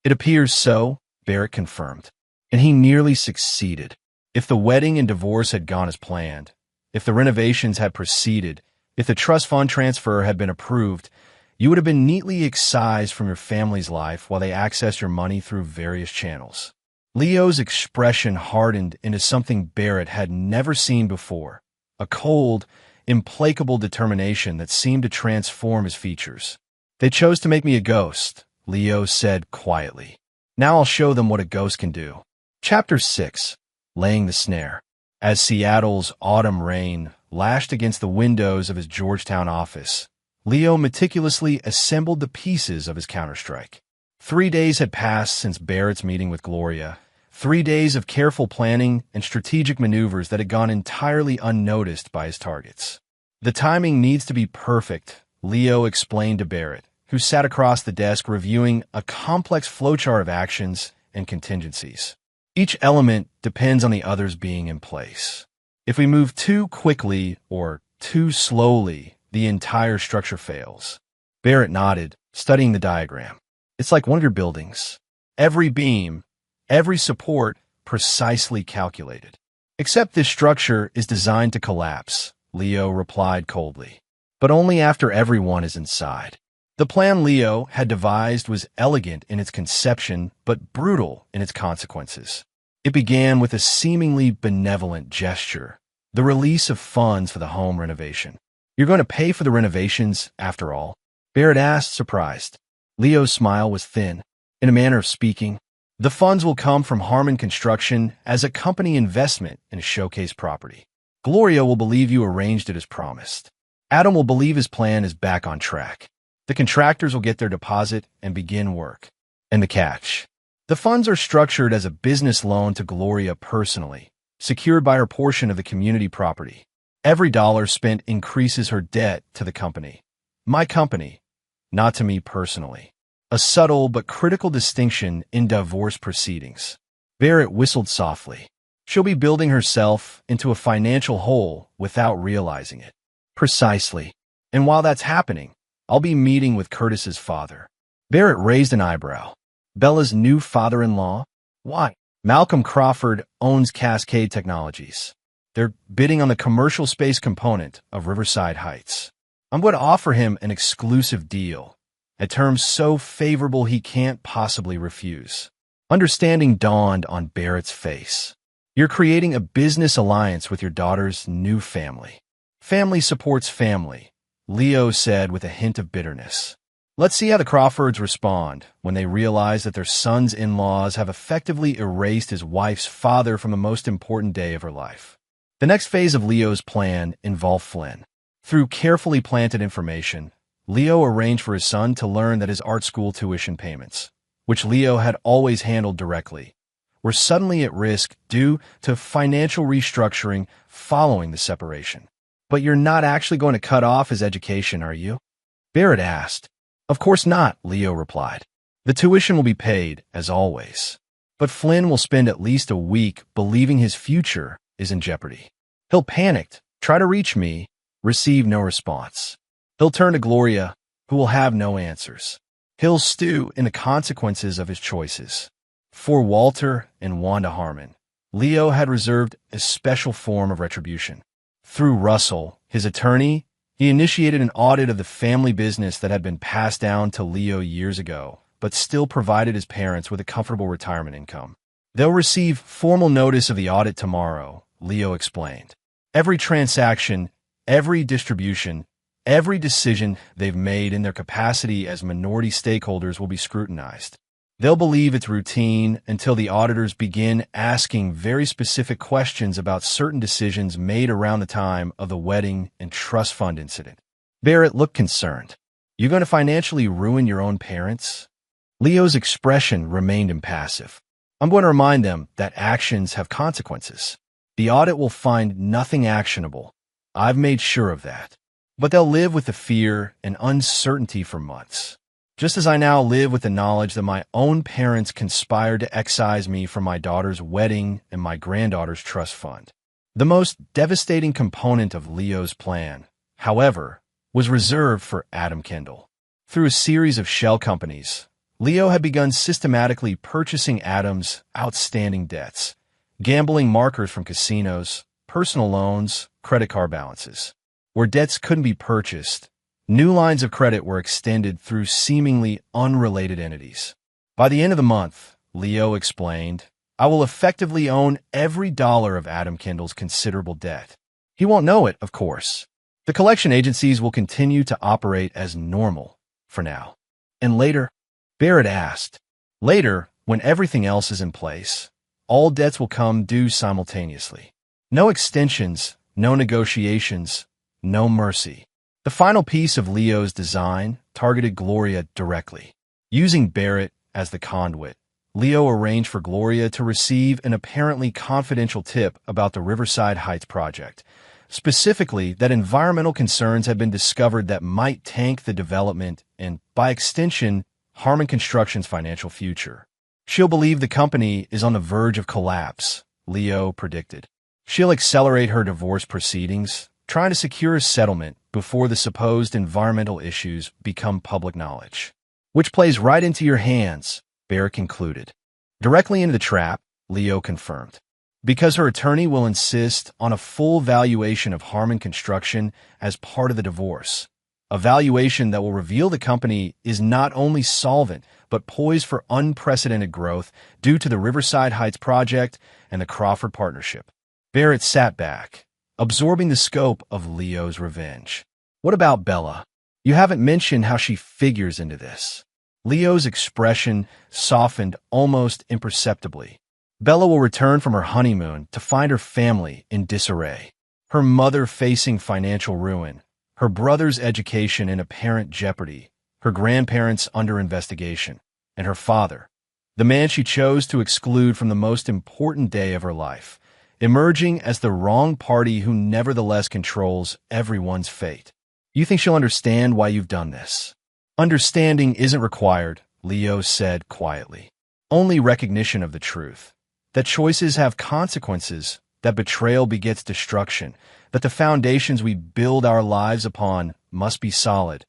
"It appears so," Barrett confirmed. "And he nearly succeeded. If the wedding and divorce had gone as planned, if the renovations had proceeded, if the trust fund transfer had been approved, you would have been neatly excised from your family's life while they accessed your money through various channels." Leo's expression hardened into something Barrett had never seen before, a cold, implacable determination that seemed to transform his features. "They chose to make me a ghost," Leo said quietly. "Now I'll show them what a ghost can do." Chapter 6. Laying the Snare. As Seattle's autumn rain lashed against the windows of his Georgetown office, Leo meticulously assembled the pieces of his counterstrike. 3 days had passed since Barrett's meeting with Gloria, 3 days of careful planning and strategic maneuvers that had gone entirely unnoticed by his targets. "The timing needs to be perfect," Leo explained to Barrett, who sat across the desk reviewing a complex flowchart of actions and contingencies. "Each element depends on the others being in place. If we move too quickly or too slowly, the entire structure fails." Barrett nodded, studying the diagram. "It's like one of your buildings. Every beam, every support, precisely calculated. Except this structure is designed to collapse," Leo replied coldly. "But only after everyone is inside." The plan Leo had devised was elegant in its conception, but brutal in its consequences. It began with a seemingly benevolent gesture, the release of funds for the home renovation. "You're going to pay for the renovations, after all?" Barrett asked, surprised. Leo's smile was thin. "In a manner of speaking, the funds will come from Harmon Construction as a company investment in a showcase property. Gloria will believe you arranged it as promised. Adam will believe his plan is back on track. The contractors will get their deposit and begin work. And the catch. The funds are structured as a business loan to Gloria personally, secured by her portion of the community property. Every dollar spent increases her debt to the company. My company, not to me personally. A subtle but critical distinction in divorce proceedings." Barrett whistled softly. "She'll be building herself into a financial hole without realizing it." "Precisely. And while that's happening, I'll be meeting with Curtis's father." Barrett raised an eyebrow. "Bella's new father-in-law? Why?" "Malcolm Crawford owns Cascade Technologies. They're bidding on the commercial space component of Riverside Heights. I'm going to offer him an exclusive deal, at terms so favorable he can't possibly refuse." Understanding dawned on Barrett's face. "You're creating a business alliance with your daughter's new family." "Family supports family," Leo said with a hint of bitterness. "Let's see how the Crawfords respond when they realize that their son's in-laws have effectively erased his wife's father from the most important day of her life." The next phase of Leo's plan involved Flynn. Through carefully planted information, Leo arranged for his son to learn that his art school tuition payments, which Leo had always handled directly, were suddenly at risk due to financial restructuring following the separation. "But you're not actually going to cut off his education, are you?" Barrett asked. "Of course not," Leo replied. "The tuition will be paid, as always. But Flynn will spend at least a week believing his future is in jeopardy. He'll panic, try to reach me, receive no response. He'll turn to Gloria, who will have no answers. He'll stew in the consequences of his choices. For Walter and Wanda Harmon, Leo had reserved a special form of retribution. Through Russell, his attorney, he initiated an audit of the family business that had been passed down to Leo years ago, but still provided his parents with a comfortable retirement income. They'll receive formal notice of the audit tomorrow, Leo explained. Every transaction, every distribution, every decision they've made in their capacity as minority stakeholders will be scrutinized. They'll believe it's routine until the auditors begin asking very specific questions about certain decisions made around the time of the wedding and trust fund incident. Barrett looked concerned. You going to financially ruin your own parents? Leo's expression remained impassive. I'm going to remind them that actions have consequences. The audit will find nothing actionable. I've made sure of that. But they'll live with the fear and uncertainty for months. Just as I now live with the knowledge that my own parents conspired to excise me from my daughter's wedding and my granddaughter's trust fund. The most devastating component of Leo's plan, however, was reserved for Adam Kendall. Through a series of shell companies, Leo had begun systematically purchasing Adam's outstanding debts, gambling markers from casinos, personal loans, credit card balances. Where debts couldn't be purchased, new lines of credit were extended through seemingly unrelated entities. By the end of the month, Leo explained, I will effectively own every dollar of Adam Kendall's considerable debt. He won't know it, of course. The collection agencies will continue to operate as normal for now. And later, Barrett asked, later, when everything else is in place, all debts will come due simultaneously. No extensions, no negotiations, no mercy. The final piece of Leo's design targeted Gloria directly. Using Barrett as the conduit, Leo arranged for Gloria to receive an apparently confidential tip about the Riverside Heights project, specifically that environmental concerns had been discovered that might tank the development and, by extension, Harmon Construction's financial future. She'll believe the company is on the verge of collapse, Leo predicted. She'll accelerate her divorce proceedings, trying to secure a settlement before the supposed environmental issues become public knowledge. Which plays right into your hands, Barrett concluded. Directly into the trap, Leo confirmed. Because her attorney will insist on a full valuation of Harmon Construction as part of the divorce. A valuation that will reveal the company is not only solvent, but poised for unprecedented growth due to the Riverside Heights project and the Crawford partnership. Barrett sat back, absorbing the scope of Leo's revenge. What about Bella? You haven't mentioned how she figures into this. Leo's expression softened almost imperceptibly. Bella will return from her honeymoon to find her family in disarray. Her mother facing financial ruin, her brother's education in apparent jeopardy, her grandparents under investigation, and her father, the man she chose to exclude from the most important day of her life, emerging as the wrong party who nevertheless controls everyone's fate. You think she'll understand why you've done this? Understanding isn't required, Leo said quietly. Only recognition of the truth. That choices have consequences, that betrayal begets destruction, that the foundations we build our lives upon must be solid,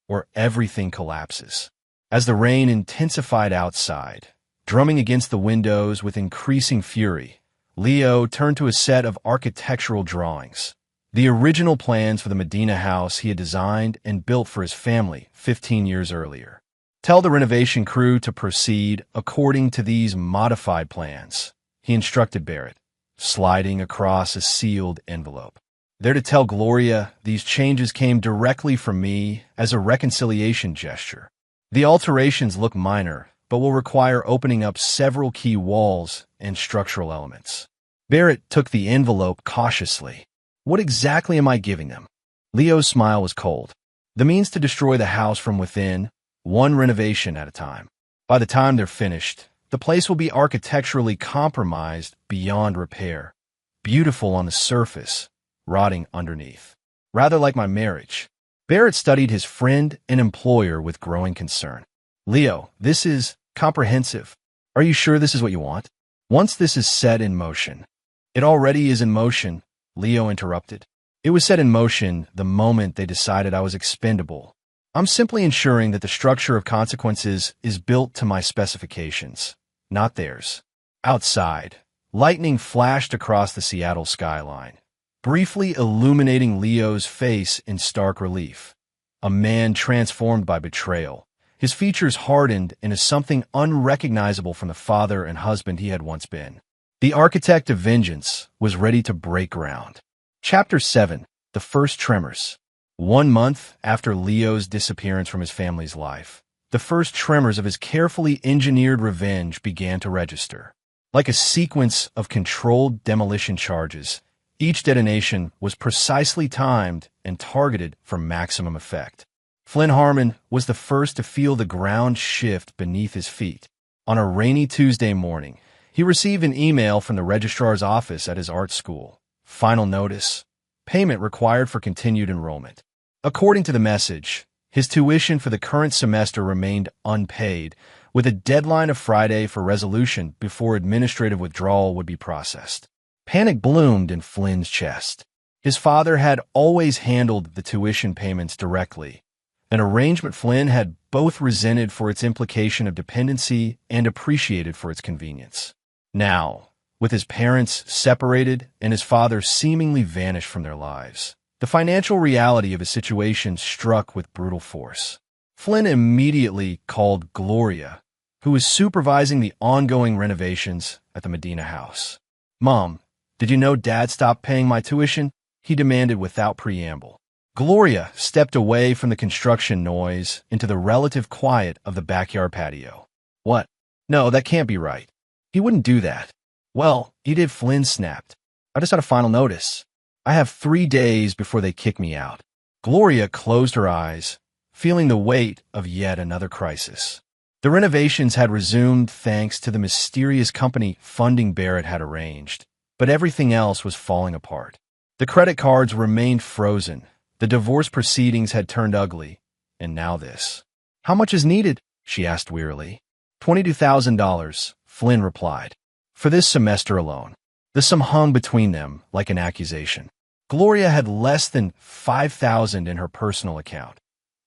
or everything collapses. As the rain intensified outside, drumming against the windows with increasing fury, Leo turned to a set of architectural drawings. The original plans for the Medina house he had designed and built for his family 15 years earlier. Tell the renovation crew to proceed according to these modified plans, he instructed Barrett, sliding across a sealed envelope. They're to tell Gloria these changes came directly from me as a reconciliation gesture. The alterations look minor, but will require opening up several key walls and structural elements. Barrett took the envelope cautiously. What exactly am I giving them? Leo's smile was cold. The means to destroy the house from within, one renovation at a time. By the time they're finished, the place will be architecturally compromised beyond repair. Beautiful on the surface, rotting underneath. Rather like my marriage. Barrett studied his friend and employer with growing concern. Leo, this is comprehensive. Are you sure this is what you want? Once this is set in motion. It already is in motion, Leo interrupted. It was set in motion the moment they decided I was expendable. I'm simply ensuring that the structure of consequences is built to my specifications, not theirs. Outside, lightning flashed across the Seattle skyline, briefly illuminating Leo's face in stark relief. A man transformed by betrayal. His features hardened into something unrecognizable from the father and husband he had once been. The architect of vengeance was ready to break ground. Chapter 7. The First Tremors. 1 month after Leo's disappearance from his family's life, the first tremors of his carefully engineered revenge began to register. Like a sequence of controlled demolition charges, each detonation was precisely timed and targeted for maximum effect. Flynn Harmon was the first to feel the ground shift beneath his feet. On a rainy Tuesday morning, he received an email from the registrar's office at his art school. Final notice. Payment required for continued enrollment. According to the message, his tuition for the current semester remained unpaid, with a deadline of Friday for resolution before administrative withdrawal would be processed. Panic bloomed in Flynn's chest. His father had always handled the tuition payments directly, an arrangement Flynn had both resented for its implication of dependency and appreciated for its convenience. Now, with his parents separated and his father seemingly vanished from their lives, the financial reality of his situation struck with brutal force. Flynn immediately called Gloria, who was supervising the ongoing renovations at the Medina house. "Mom, did you know Dad stopped paying my tuition?" he demanded without preamble. Gloria stepped away from the construction noise into the relative quiet of the backyard patio. "What? No, that can't be right. He wouldn't do that." "Well, he did," Flynn snapped. "I just had a final notice. I have 3 days before they kick me out." Gloria closed her eyes, feeling the weight of yet another crisis. The renovations had resumed thanks to the mysterious company funding Barrett had arranged, but everything else was falling apart. The credit cards remained frozen, the divorce proceedings had turned ugly, and now this. "How much is needed?" she asked wearily. $22,000, Flynn replied. "For this semester alone." The sum hung between them like an accusation. Gloria had less than $5,000 in her personal account.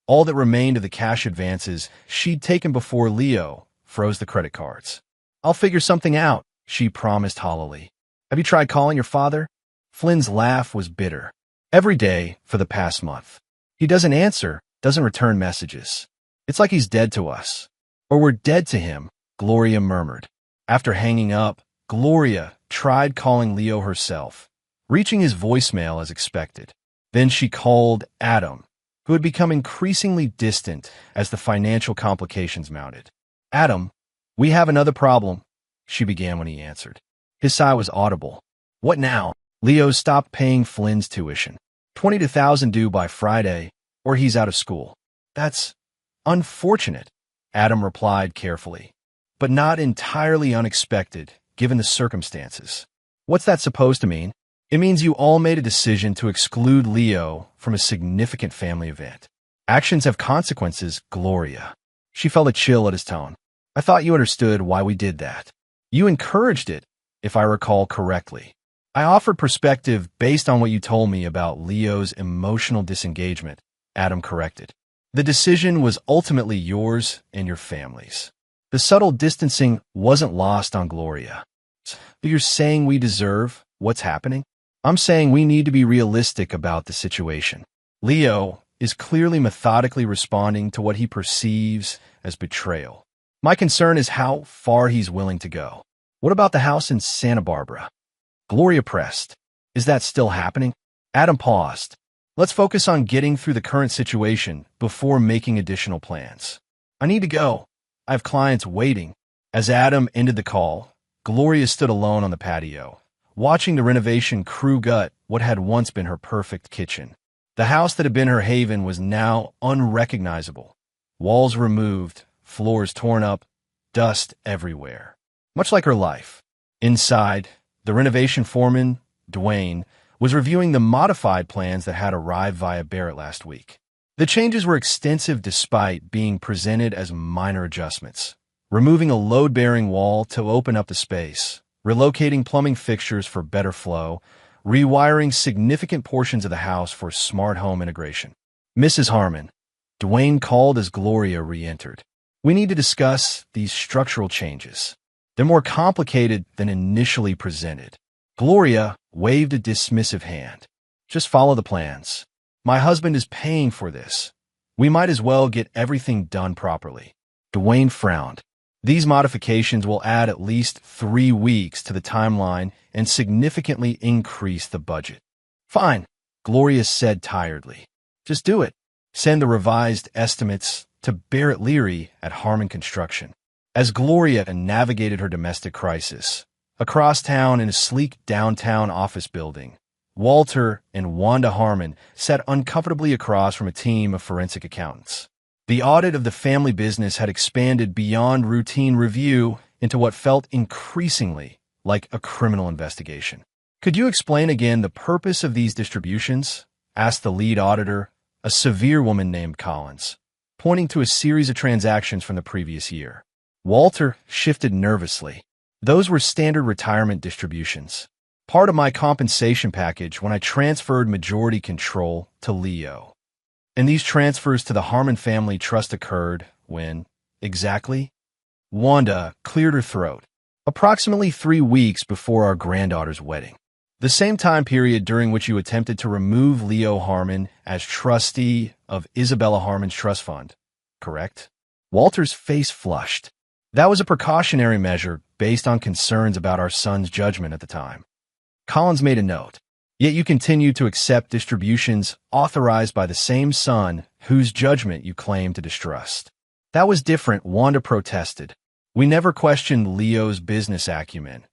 All that remained of the cash advances she'd taken before Leo froze the credit cards. "I'll figure something out," she promised hollowly. "Have you tried calling your father?" Flynn's laugh was bitter. "Every day for the past month. He doesn't answer, doesn't return messages. It's like he's dead to us. Or we're dead to him," Gloria murmured. After hanging up, Gloria tried calling Leo herself, reaching his voicemail as expected. Then she called Adam, who had become increasingly distant as the financial complications mounted. "Adam, we have another problem," she began when he answered. His sigh was audible. "What now?" "Leo stopped paying Flynn's tuition. $22,000 due by Friday, or he's out of school." "That's unfortunate," Adam replied carefully, "but not entirely unexpected, given the circumstances." "What's that supposed to mean?" "It means you all made a decision to exclude Leo from a significant family event. Actions have consequences, Gloria." She felt a chill at his tone. "I thought you understood why we did that. You encouraged it, if I recall correctly." "I offered perspective based on what you told me about Leo's emotional disengagement," Adam corrected. "The decision was ultimately yours and your family's." The subtle distancing wasn't lost on Gloria. "But you're saying we deserve what's happening?" "I'm saying we need to be realistic about the situation. Leo is clearly methodically responding to what he perceives as betrayal. My concern is how far he's willing to go." "What about the house in Santa Barbara?" Gloria pressed. "Is that still happening?" Adam paused. "Let's focus on getting through the current situation before making additional plans. I need to go. I have clients waiting." As Adam ended the call, Gloria stood alone on the patio, watching the renovation crew gut what had once been her perfect kitchen. The house that had been her haven was now unrecognizable. Walls removed, floors torn up, dust everywhere. Much like her life. Inside, the renovation foreman, Dwayne, was reviewing the modified plans that had arrived via Barrett last week. The changes were extensive despite being presented as minor adjustments. removing a load-bearing wall to open up the space, relocating plumbing fixtures for better flow, rewiring significant portions of the house for smart home integration. Mrs. Harmon, Dwayne called as Gloria re-entered. We need to discuss these structural changes. They're more complicated than initially presented. Gloria waved a dismissive hand. Just follow the plans. My husband is paying for this. We might as well get everything done properly. Dwayne frowned. These modifications will add at least 3 weeks to the timeline and significantly increase the budget. Fine, Gloria said tiredly. Just do it. Send the revised estimates to Barrett Leary at Harmon Construction. As Gloria navigated her domestic crisis, across town in a sleek downtown office building, Walter and Wanda Harmon sat uncomfortably across from a team of forensic accountants. The audit of the family business had expanded beyond routine review into what felt increasingly like a criminal investigation. Could you explain again the purpose of these distributions? Asked the lead auditor, a severe woman named Collins, pointing to a series of transactions from the previous year. Walter shifted nervously. Those were standard retirement distributions, part of my compensation package when I transferred majority control to Leo. And these transfers to the Harmon family trust occurred when, exactly? Wanda cleared her throat. Approximately 3 weeks before our granddaughter's wedding. The same time period during which you attempted to remove Leo Harmon as trustee of Isabella Harmon's trust fund, correct? Walter's face flushed. That was a precautionary measure based on concerns about our son's judgment at the time. Collins made a note. Yet you continued to accept distributions authorized by the same son whose judgment you claimed to distrust. That was different, Wanda protested. We never questioned Leo's business acumen,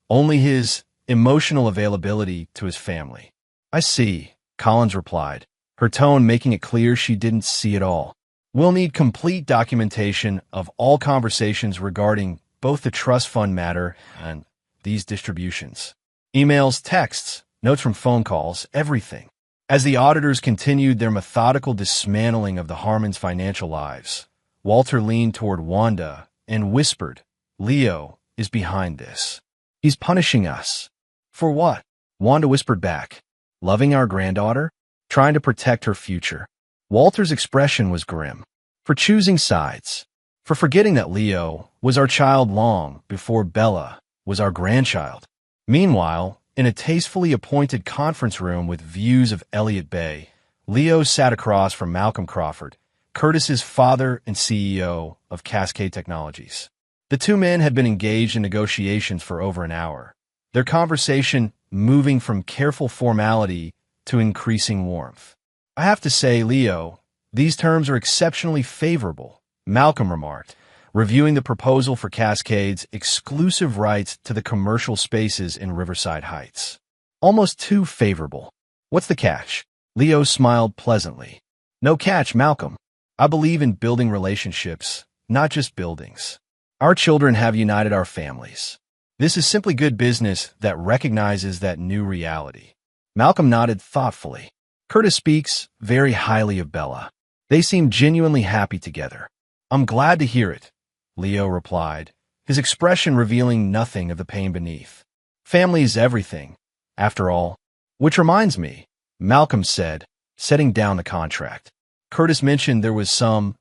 only his emotional availability to his family. I see, Collins replied, her tone making it clear she didn't see it all. We'll need complete documentation of all conversations regarding both the trust fund matter and these distributions. Emails, texts, notes from phone calls, everything. As the auditors continued their methodical dismantling of the Harmons' financial lives, Walter leaned toward Wanda and whispered, Leo is behind this. He's punishing us. For what? Wanda whispered back. Loving our granddaughter? Trying to protect her future. Walter's expression was grim. For choosing sides. For forgetting that Leo was our child long before Bella was our grandchild. Meanwhile, in a tastefully appointed conference room with views of Elliott Bay, Leo sat across from Malcolm Crawford, Curtis's father and CEO of Cascade Technologies. The two men had been engaged in negotiations for over an hour, their conversation moving from careful formality to increasing warmth. I have to say, Leo, these terms are exceptionally favorable, Malcolm remarked, reviewing the proposal for Cascade's exclusive rights to the commercial spaces in Riverside Heights. Almost too favorable. What's the catch? Leo smiled pleasantly. No catch, Malcolm. I believe in building relationships, not just buildings. Our children have united our families. This is simply good business that recognizes that new reality. Malcolm nodded thoughtfully. Curtis speaks very highly of Bella. They seem genuinely happy together. I'm glad to hear it, Leo replied, his expression revealing nothing of the pain beneath. Family is everything, after all. Which reminds me, Malcolm said, setting down the contract. Curtis mentioned there was some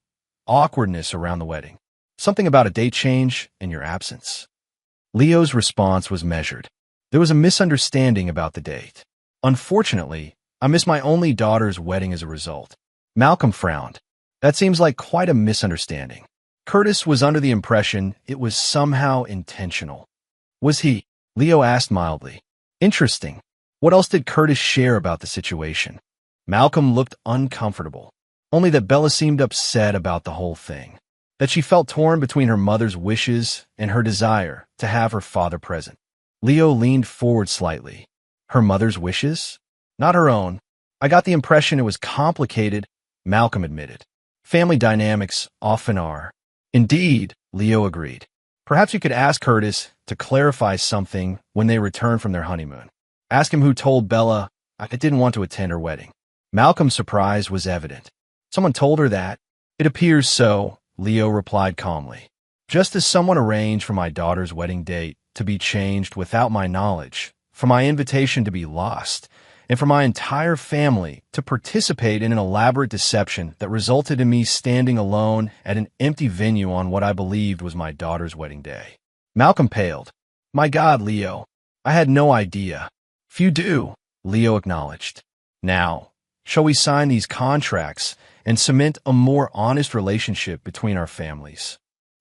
awkwardness around the wedding. Something about a date change in your absence. Leo's response was measured. There was a misunderstanding about the date. Unfortunately, I missed my only daughter's wedding as a result. Malcolm frowned. That seems like quite a misunderstanding. Curtis was under the impression it was somehow intentional. Was he? Leo asked mildly. Interesting. What else did Curtis share about the situation? Malcolm looked uncomfortable. Only that Bella seemed upset about the whole thing. That she felt torn between her mother's wishes and her desire to have her father present. Leo leaned forward slightly. Her mother's wishes? Not her own. I got the impression it was complicated, Malcolm admitted. Family dynamics often are. Indeed, Leo agreed. Perhaps you could ask Curtis to clarify something when they return from their honeymoon. Ask him who told Bella I didn't want to attend her wedding. Malcolm's surprise was evident. Someone told her that? It appears so, Leo replied calmly. Just as someone arranged for my daughter's wedding date to be changed without my knowledge, for my invitation to be lost, and for my entire family to participate in an elaborate deception that resulted in me standing alone at an empty venue on what I believed was my daughter's wedding day. Malcolm paled. My God, Leo, I had no idea. Few do, Leo acknowledged. Now, shall we sign these contracts and cement a more honest relationship between our families?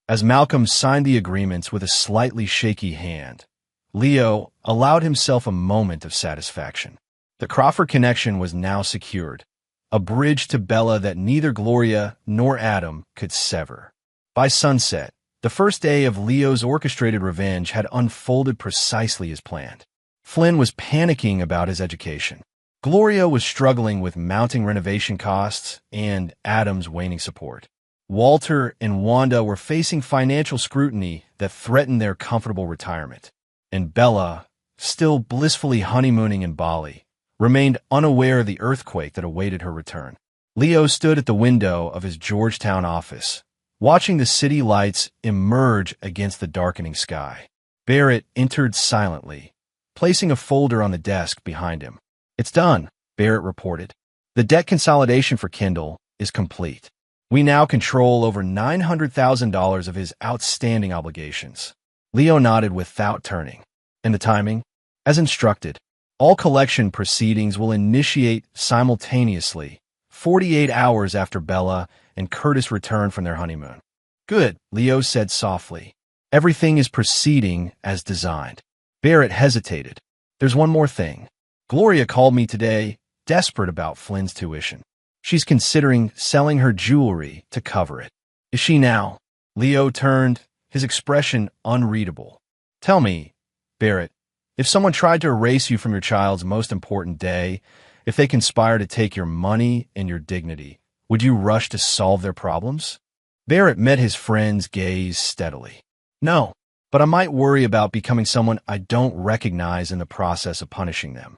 As Malcolm signed the agreements with a slightly shaky hand, Leo allowed himself a moment of satisfaction. The Crawford connection was now secured, a bridge to Bella that neither Gloria nor Adam could sever. By sunset, the first day of Leo's orchestrated revenge had unfolded precisely as planned. Flynn was panicking about his education. Gloria was struggling with mounting renovation costs and Adam's waning support. Walter and Wanda were facing financial scrutiny that threatened their comfortable retirement. And Bella, still blissfully honeymooning in Bali, remained unaware of the earthquake that awaited her return. Leo stood at the window of his Georgetown office, watching the city lights emerge against the darkening sky. Barrett entered silently, placing a folder on the desk behind him. It's done, Barrett reported. The debt consolidation for Kindle is complete. We now control over $900,000 of his outstanding obligations. Leo nodded without turning. And the timing? As instructed, all collection proceedings will initiate simultaneously, 48 hours after Bella and Curtis return from their honeymoon. Good, Leo said softly. Everything is proceeding as designed. Barrett hesitated. There's one more thing. Gloria called me today, desperate about Flynn's tuition. She's considering selling her jewelry to cover it. Is she now? Leo turned, his expression unreadable. Tell me, Barrett, if someone tried to erase you from your child's most important day, if they conspire to take your money and your dignity, would you rush to solve their problems? Barrett met his friend's gaze steadily. No, but I might worry about becoming someone I don't recognize in the process of punishing them.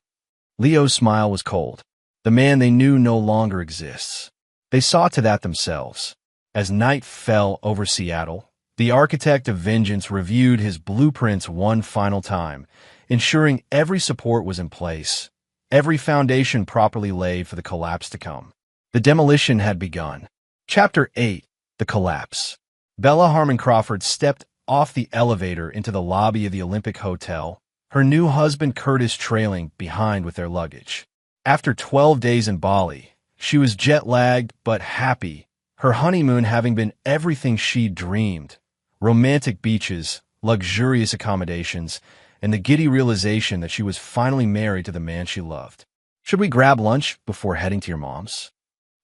Leo's smile was cold. The man they knew no longer exists. They saw to that themselves. As night fell over Seattle, the architect of vengeance reviewed his blueprints one final time, ensuring every support was in place, every foundation properly laid for the collapse to come. The demolition had begun. Chapter 8. The Collapse. Bella Harmon Crawford stepped off the elevator into the lobby of the Olympic Hotel, her new husband Curtis trailing behind with their luggage. After 12 days in Bali, she was jet-lagged but happy, her honeymoon having been everything she dreamed. Romantic beaches, luxurious accommodations, and the giddy realization that she was finally married to the man she loved. Should we grab lunch before heading to your mom's?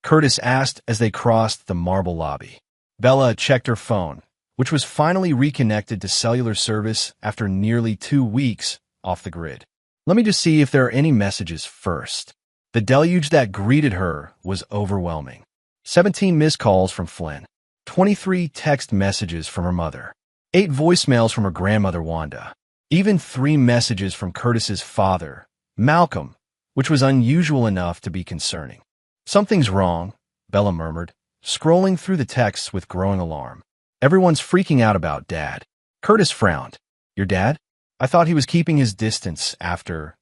Curtis asked as they crossed the marble lobby. Bella checked her phone, which was finally reconnected to cellular service after nearly 2 weeks off the grid. Let me just see if there are any messages first. The deluge that greeted her was overwhelming. 17 missed calls from Flynn, 23 text messages from her mother, 8 voicemails from her grandmother Wanda, even 3 messages from Curtis's father, Malcolm, which was unusual enough to be concerning. Something's wrong, Bella murmured, scrolling through the texts with growing alarm. Everyone's freaking out about Dad. Curtis frowned. Your dad? I thought he was keeping his distance after,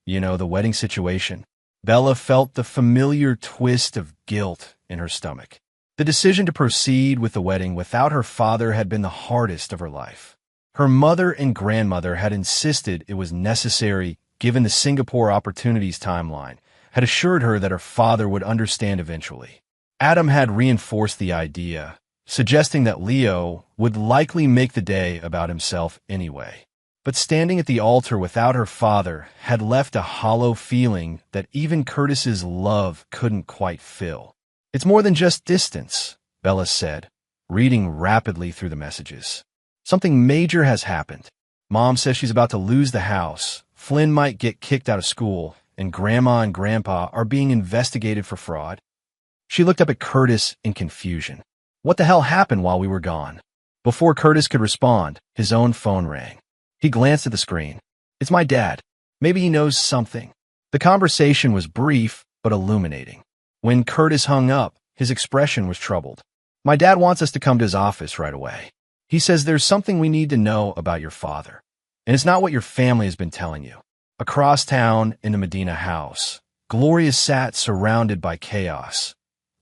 the wedding situation. Bella felt the familiar twist of guilt in her stomach. The decision to proceed with the wedding without her father had been the hardest of her life. Her mother and grandmother had insisted it was necessary given the Singapore Opportunities timeline, had assured her that her father would understand eventually. Adam had reinforced the idea, suggesting that Leo would likely make the day about himself anyway. But standing at the altar without her father had left a hollow feeling that even Curtis's love couldn't quite fill. It's more than just distance, Bella said, reading rapidly through the messages. Something major has happened. Mom says she's about to lose the house, Flynn might get kicked out of school, and Grandma and Grandpa are being investigated for fraud. She looked up at Curtis in confusion. What the hell happened while we were gone? Before Curtis could respond, his own phone rang. He glanced at the screen. It's my dad. Maybe he knows something. The conversation was brief but illuminating. When Curtis hung up, his expression was troubled. My dad wants us to come to his office right away. He says there's something we need to know about your father. And it's not what your family has been telling you. Across town in the Medina house, Gloria sat surrounded by chaos.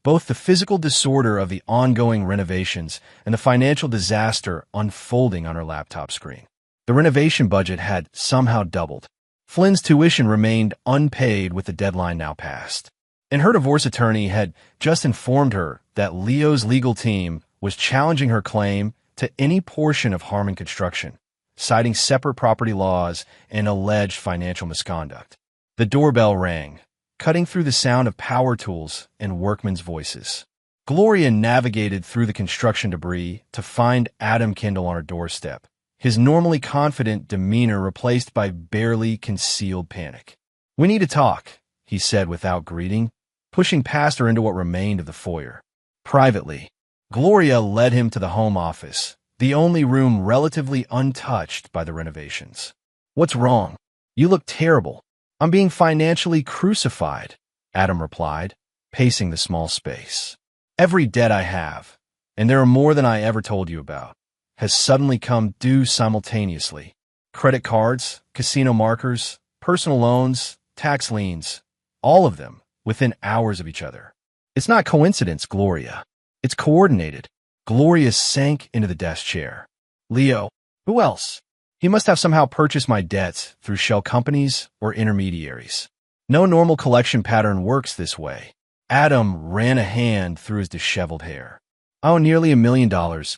Both the physical disorder of the ongoing renovations and the financial disaster unfolding on her laptop screen. The renovation budget had somehow doubled. Flynn's tuition remained unpaid with the deadline now passed. And her divorce attorney had just informed her that Leo's legal team was challenging her claim to any portion of Harmon construction, citing separate property laws and alleged financial misconduct. The doorbell rang, cutting through the sound of power tools and workmen's voices. Gloria navigated through the construction debris to find Adam Kendall on her doorstep, his normally confident demeanor replaced by barely concealed panic. "We need to talk," he said without greeting, pushing past her into what remained of the foyer. Privately, Gloria led him to the home office, the only room relatively untouched by the renovations. "What's wrong? You look terrible." "I'm being financially crucified," Adam replied, pacing the small space. "Every debt I have, and there are more than I ever told you about, has suddenly come due simultaneously. Credit cards, casino markers, personal loans, tax liens, all of them within hours of each other. It's not coincidence, Gloria. It's coordinated." Gloria sank into the desk chair. "Leo, who else? He must have somehow purchased my debts through shell companies or intermediaries. No normal collection pattern works this way." Adam ran a hand through his disheveled hair. "I owe nearly $1 million,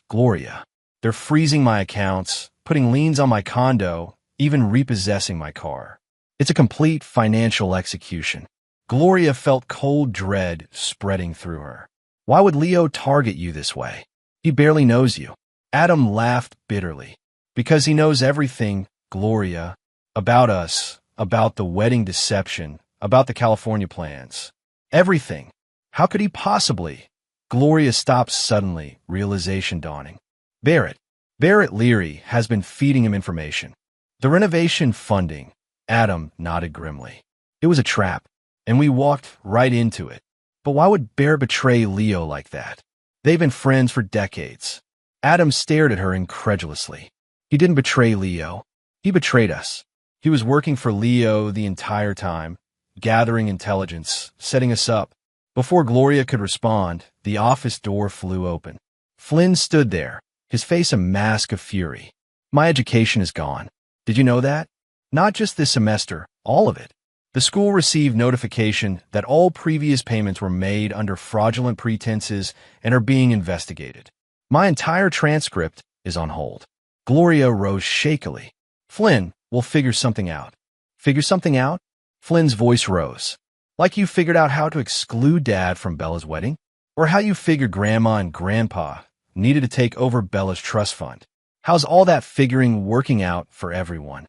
Gloria. They're freezing my accounts, putting liens on my condo, even repossessing my car. It's a complete financial execution." Gloria felt cold dread spreading through her. "Why would Leo target you this way? He barely knows you." Adam laughed bitterly. "Because he knows everything, Gloria. About us, about the wedding deception, about the California plans. Everything. How could he possibly?" Gloria stopped suddenly, realization dawning. Barrett Leary has been feeding him information. "The renovation funding," Adam nodded grimly. "It was a trap, and we walked right into it. But why would Barrett betray Leo like that? They've been friends for decades." Adam stared at her incredulously. "He didn't betray Leo. He betrayed us. He was working for Leo the entire time, gathering intelligence, setting us up." Before Gloria could respond, the office door flew open. Flynn stood there, his face a mask of fury. "My education is gone. Did you know that? Not just this semester, all of it. The school received notification that all previous payments were made under fraudulent pretenses and are being investigated. My entire transcript is on hold." Gloria rose shakily. "Flynn, we'll figure something out." "Figure something out?" Flynn's voice rose. "Like you figured out how to exclude Dad from Bella's wedding? Or how you figured Grandma and Grandpa needed to take over Bella's trust fund? How's all that figuring working out for everyone?"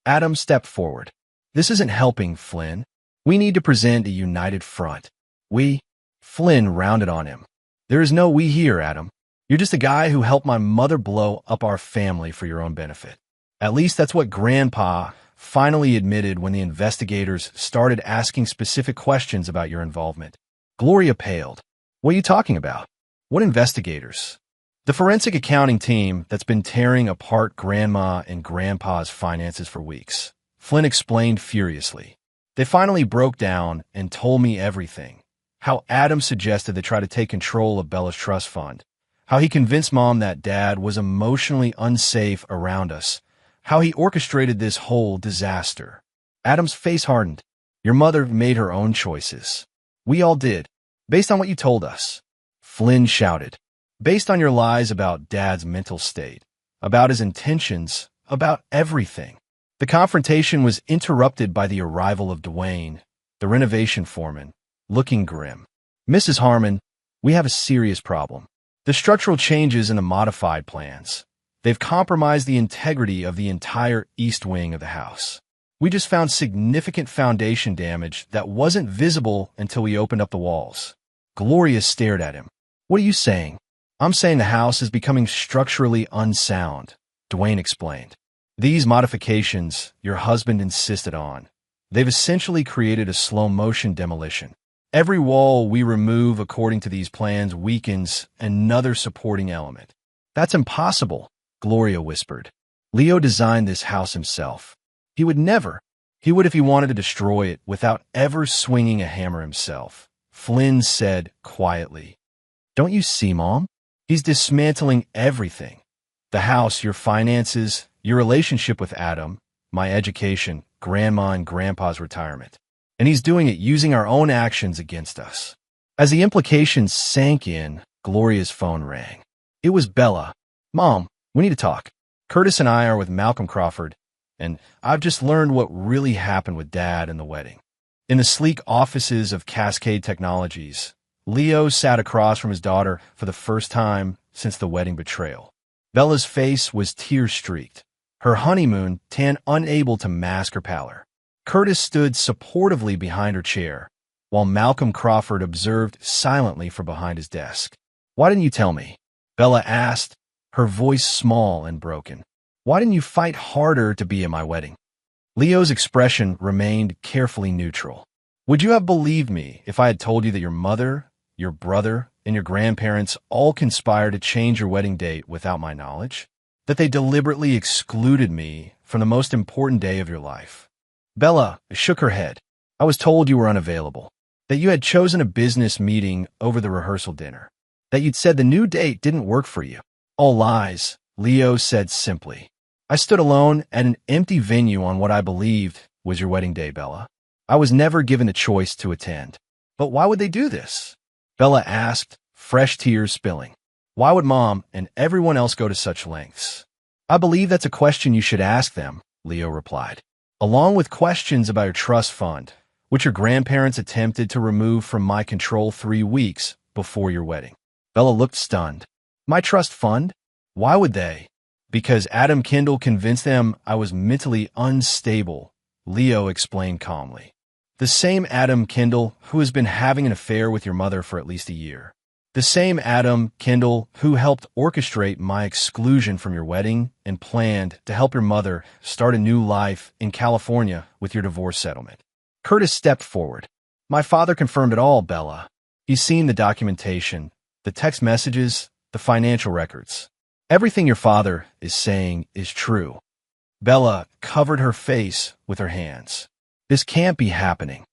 Adam stepped forward. "This isn't helping, Flynn. We need to present a united front." "We?" Flynn rounded on him. "There is no we here, Adam. You're just a guy who helped my mother blow up our family for your own benefit. At least that's what Grandpa finally admitted when the investigators started asking specific questions about your involvement." Gloria paled. "What are you talking about? What investigators?" "The forensic accounting team that's been tearing apart Grandma and Grandpa's finances for weeks," Flynn explained furiously. "They finally broke down and told me everything. How Adam suggested they try to take control of Bella's trust fund. How he convinced Mom that Dad was emotionally unsafe around us. How he orchestrated this whole disaster." Adam's face hardened. "Your mother made her own choices. We all did, based on what you told us." Flynn shouted. "Based on your lies about Dad's mental state, about his intentions, about everything." The confrontation was interrupted by the arrival of Dwayne, the renovation foreman, looking grim. "Mrs. Harmon, we have a serious problem. The structural changes in the modified plans. They've compromised the integrity of the entire east wing of the house. We just found significant foundation damage that wasn't visible until we opened up the walls." Gloria stared at him. "What are you saying?" "I'm saying the house is becoming structurally unsound," Dwayne explained. "These modifications your husband insisted on, they've essentially created a slow-motion demolition. Every wall we remove according to these plans weakens another supporting element. That's impossible, Gloria whispered. Leo designed this house himself. He would never. He would if he wanted to destroy it without ever swinging a hammer himself. Flynn said quietly. Don't you see, Mom? He's dismantling everything. The house, your finances, your relationship with Adam, my education, Grandma and Grandpa's retirement. And he's doing it using our own actions against us. As the implications sank in, Gloria's phone rang. It was Bella. Mom, we need to talk. Curtis and I are with Malcolm Crawford, and I've just learned what really happened with Dad in the wedding. In the sleek offices of Cascade Technologies, Leo sat across from his daughter for the first time since the wedding betrayal. Bella's face was tear-streaked, her honeymoon tan unable to mask her pallor. Curtis stood supportively behind her chair, while Malcolm Crawford observed silently from behind his desk. Why didn't you tell me? Bella asked, her voice small and broken. Why didn't you fight harder to be at my wedding? Leo's expression remained carefully neutral. Would you have believed me if I had told you that your mother, your brother, and your grandparents all conspired to change your wedding date without my knowledge? That they deliberately excluded me from the most important day of your life? Bella shook her head. I was told you were unavailable, that you had chosen a business meeting over the rehearsal dinner, that you'd said the new date didn't work for you. All lies, Leo said simply. I stood alone at an empty venue on what I believed was your wedding day, Bella. I was never given the choice to attend. But why would they do this? Bella asked, fresh tears spilling. Why would Mom and everyone else go to such lengths? I believe that's a question you should ask them, Leo replied, along with questions about your trust fund, which your grandparents attempted to remove from my control 3 weeks before your wedding. Bella looked stunned. My trust fund? Why would they? Because Adam Kendall convinced them I was mentally unstable, Leo explained calmly. The same Adam Kendall who has been having an affair with your mother for at least a year. The same Adam Kendall who helped orchestrate my exclusion from your wedding and planned to help your mother start a new life in California with your divorce settlement. Curtis stepped forward. My father confirmed it all, Bella. He's seen the documentation, the text messages, the financial records. Everything your father is saying is true. Bella covered her face with her hands. This can't be happening.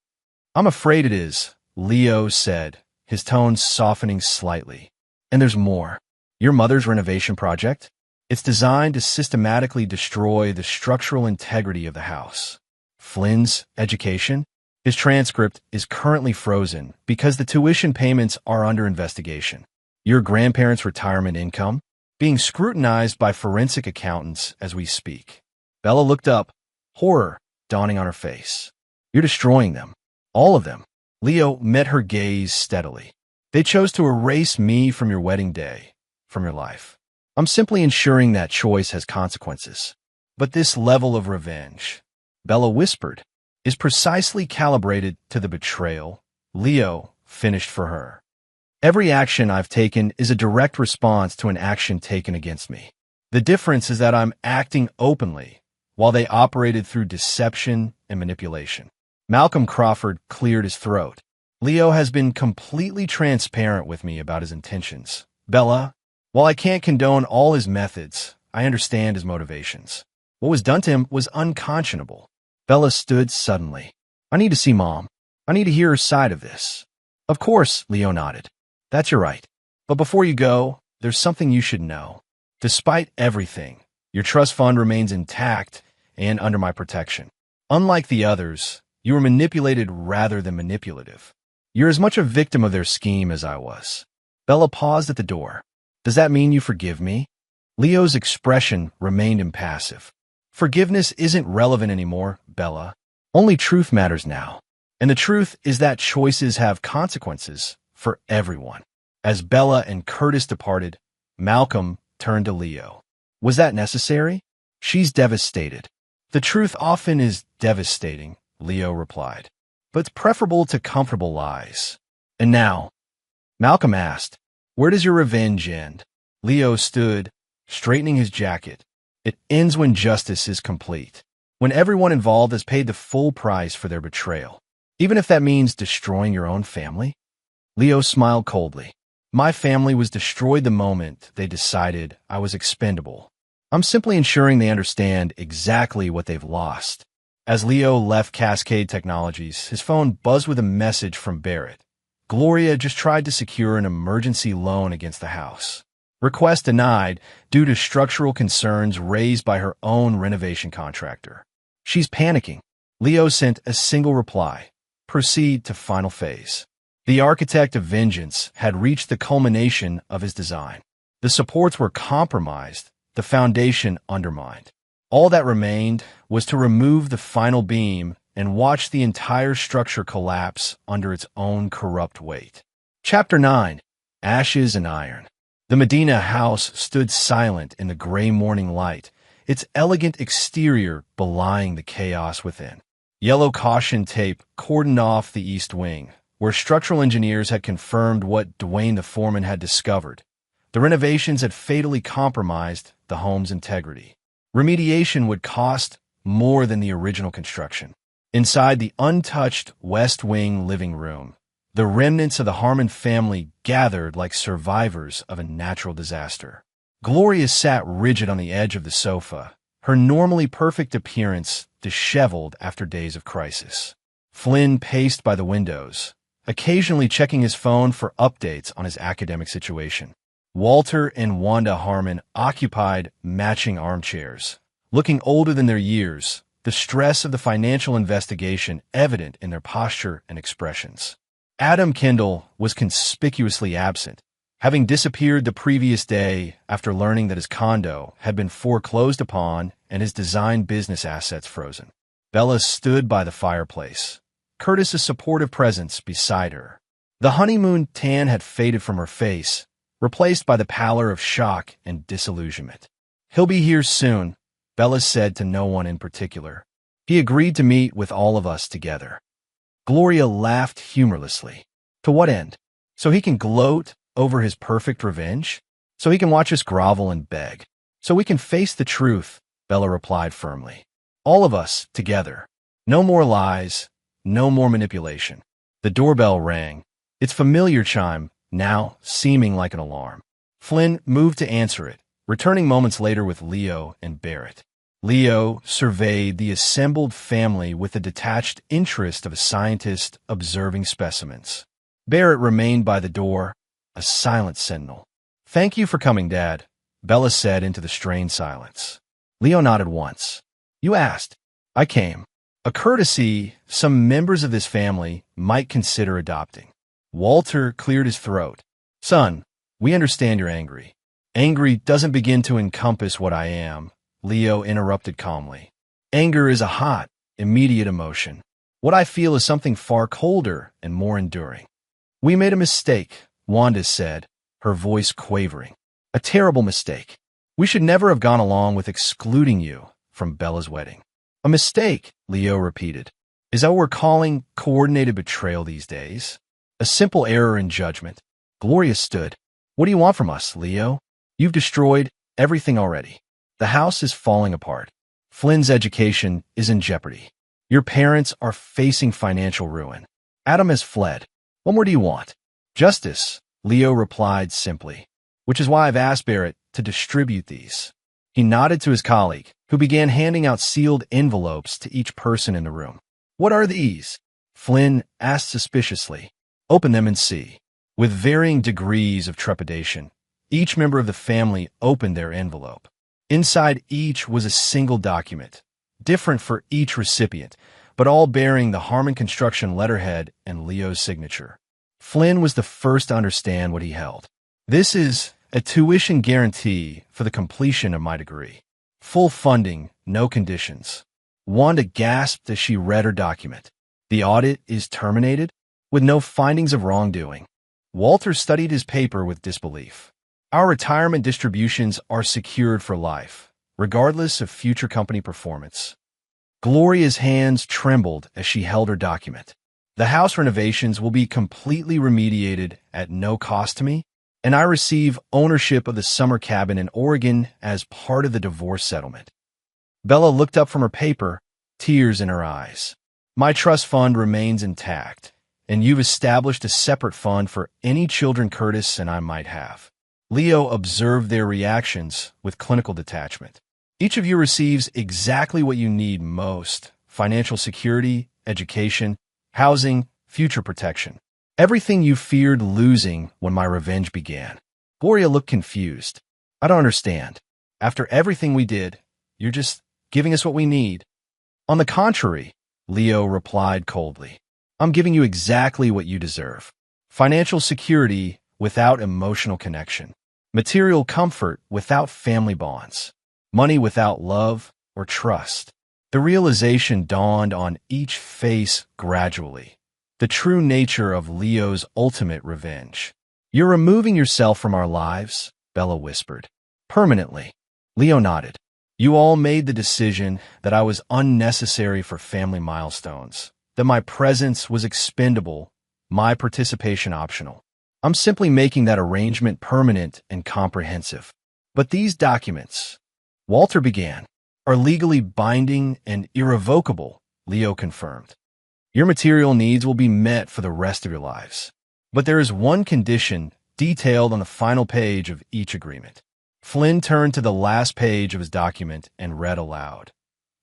I'm afraid it is, Leo said, his tone softening slightly. And there's more. Your mother's renovation project? It's designed to systematically destroy the structural integrity of the house. Flynn's education? His transcript is currently frozen because the tuition payments are under investigation. Your grandparents' retirement income? Being scrutinized by forensic accountants as we speak. Bella looked up, horror dawning on her face. You're destroying them. All of them. Leo met her gaze steadily. They chose to erase me from your wedding day, from your life. I'm simply ensuring that choice has consequences. But this level of revenge, Bella whispered, is precisely calibrated to the betrayal Leo finished for her. Every action I've taken is a direct response to an action taken against me. The difference is that I'm acting openly, while they operated through deception and manipulation. Malcolm Crawford cleared his throat. Leo has been completely transparent with me about his intentions. Bella, while I can't condone all his methods, I understand his motivations. What was done to him was unconscionable. Bella stood suddenly. I need to see Mom. I need to hear her side of this. Of course, Leo nodded. That's your right. But before you go, there's something you should know. Despite everything, your trust fund remains intact and under my protection. Unlike the others, you were manipulated rather than manipulative. You're as much a victim of their scheme as I was. Bella paused at the door. Does that mean you forgive me? Leo's expression remained impassive. Forgiveness isn't relevant anymore, Bella. Only truth matters now. And the truth is that choices have consequences for everyone. As Bella and Curtis departed, Malcolm turned to Leo. Was that necessary? She's devastated. The truth often is devastating, Leo replied. But it's preferable to comfortable lies. And now, Malcolm asked, where does your revenge end? Leo stood, straightening his jacket. It ends when justice is complete. When everyone involved has paid the full price for their betrayal. Even if that means destroying your own family? Leo smiled coldly. My family was destroyed the moment they decided I was expendable. I'm simply ensuring they understand exactly what they've lost. As Leo left Cascade Technologies, his phone buzzed with a message from Barrett. Gloria just tried to secure an emergency loan against the house. Request denied due to structural concerns raised by her own renovation contractor. She's panicking. Leo sent a single reply. Proceed to final phase. The architect of vengeance had reached the culmination of his design. The supports were compromised, the foundation undermined. All that remained was to remove the final beam and watch the entire structure collapse under its own corrupt weight. Chapter 9. Ashes and Iron. The Medina house stood silent in the gray morning light, its elegant exterior belying the chaos within. Yellow caution tape cordoned off the east wing, where structural engineers had confirmed what Dwayne the foreman had discovered. The renovations had fatally compromised the home's integrity. Remediation would cost more than the original construction. Inside the untouched West Wing living room, the remnants of the Harmon family gathered like survivors of a natural disaster. Gloria sat rigid on the edge of the sofa, her normally perfect appearance disheveled after days of crisis. Flynn paced by the windows, occasionally checking his phone for updates on his academic situation. Walter and Wanda Harmon occupied matching armchairs, looking older than their years, the stress of the financial investigation evident in their posture and expressions. Adam Kendall was conspicuously absent, having disappeared the previous day after learning that his condo had been foreclosed upon and his design business assets frozen. Bella stood by the fireplace, Curtis's supportive presence beside her. The honeymoon tan had faded from her face, replaced by the pallor of shock and disillusionment. "He'll be here soon," Bella said to no one in particular. "He agreed to meet with all of us together." Gloria laughed humorlessly. "To what end? So he can gloat over his perfect revenge? So he can watch us grovel and beg? So we can face the truth," Bella replied firmly. "All of us, together. No more lies, no more manipulation." The doorbell rang, its familiar chime now seeming like an alarm. Flynn moved to answer it, returning moments later with Leo and Barrett. Leo surveyed the assembled family with the detached interest of a scientist observing specimens. Barrett remained by the door, a silent sentinel. "Thank you for coming, Dad," Bella said into the strained silence. Leo nodded once. "You asked. I came. A courtesy some members of this family might consider adopting." Walter cleared his throat. "Son, we understand you're angry." "Angry doesn't begin to encompass what I am," Leo interrupted calmly. "Anger is a hot, immediate emotion. What I feel is something far colder and more enduring." "We made a mistake," Wanda said, her voice quavering. "A terrible mistake. We should never have gone along with excluding you from Bella's wedding." "A mistake," Leo repeated. "Is that what we're calling coordinated betrayal these days? A simple error in judgment." Gloria stood. "What do you want from us, Leo? You've destroyed everything already. The house is falling apart. Flynn's education is in jeopardy. Your parents are facing financial ruin. Adam has fled. What more do you want?" "Justice," Leo replied simply, "which is why I've asked Barrett to distribute these." He nodded to his colleague, who began handing out sealed envelopes to each person in the room. "What are these?" Flynn asked suspiciously. "Open them and see." With varying degrees of trepidation, each member of the family opened their envelope. Inside each was a single document, different for each recipient, but all bearing the Harmon Construction letterhead and Leo's signature. Flynn was the first to understand what he held. "This is a tuition guarantee for the completion of my degree. Full funding, no conditions." Wanda gasped as she read her document. "The audit is terminated, with no findings of wrongdoing." Walter studied his paper with disbelief. "Our retirement distributions are secured for life, regardless of future company performance." Gloria's hands trembled as she held her document. "The house renovations will be completely remediated at no cost to me, and I receive ownership of the summer cabin in Oregon as part of the divorce settlement." Bella looked up from her paper, tears in her eyes. "My trust fund remains intact, and you've established a separate fund for any children Curtis and I might have. Leo observed their reactions with clinical detachment. Each of you receives exactly what you need most: financial security, education, housing, future protection. Everything you feared losing when my revenge began. Gloria looked confused. I don't understand. After everything we did, you're just giving us what we need. On the contrary, Leo replied coldly, I'm giving you exactly what you deserve. Financial security without emotional connection. Material comfort without family bonds. Money without love or trust. The realization dawned on each face gradually. The true nature of Leo's ultimate revenge. You're removing yourself from our lives, Bella whispered. Permanently. Leo nodded. You all made the decision that I was unnecessary for family milestones, that my presence was expendable, my participation optional. I'm simply making that arrangement permanent and comprehensive. But these documents, Walter began, are legally binding and irrevocable, Leo confirmed. Your material needs will be met for the rest of your lives. But there is one condition detailed on the final page of each agreement. Flynn turned to the last page of his document and read aloud.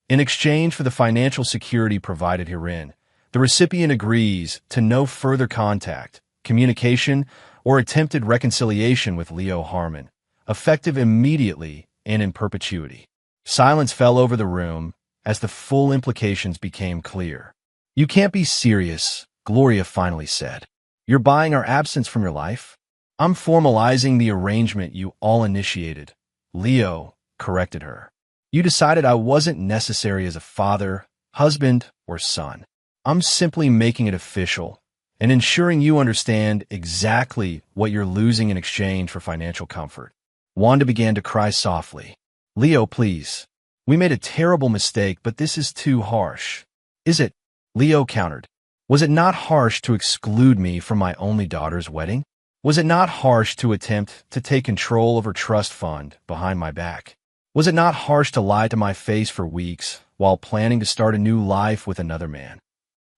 In exchange for the financial security provided herein, the recipient agrees to no further contact, communication, or attempted reconciliation with Leo Harmon, effective immediately and in perpetuity. Silence fell over the room as the full implications became clear. You can't be serious, Gloria finally said. You're buying our absence from your life? I'm formalizing the arrangement you all initiated. Leo corrected her. You decided I wasn't necessary as a father, husband, or son. I'm simply making it official and ensuring you understand exactly what you're losing in exchange for financial comfort. Wanda began to cry softly. Leo, please. We made a terrible mistake, but this is too harsh. Is it? Leo countered. Was it not harsh to exclude me from my only daughter's wedding? Was it not harsh to attempt to take control of her trust fund behind my back? Was it not harsh to lie to my face for weeks while planning to start a new life with another man?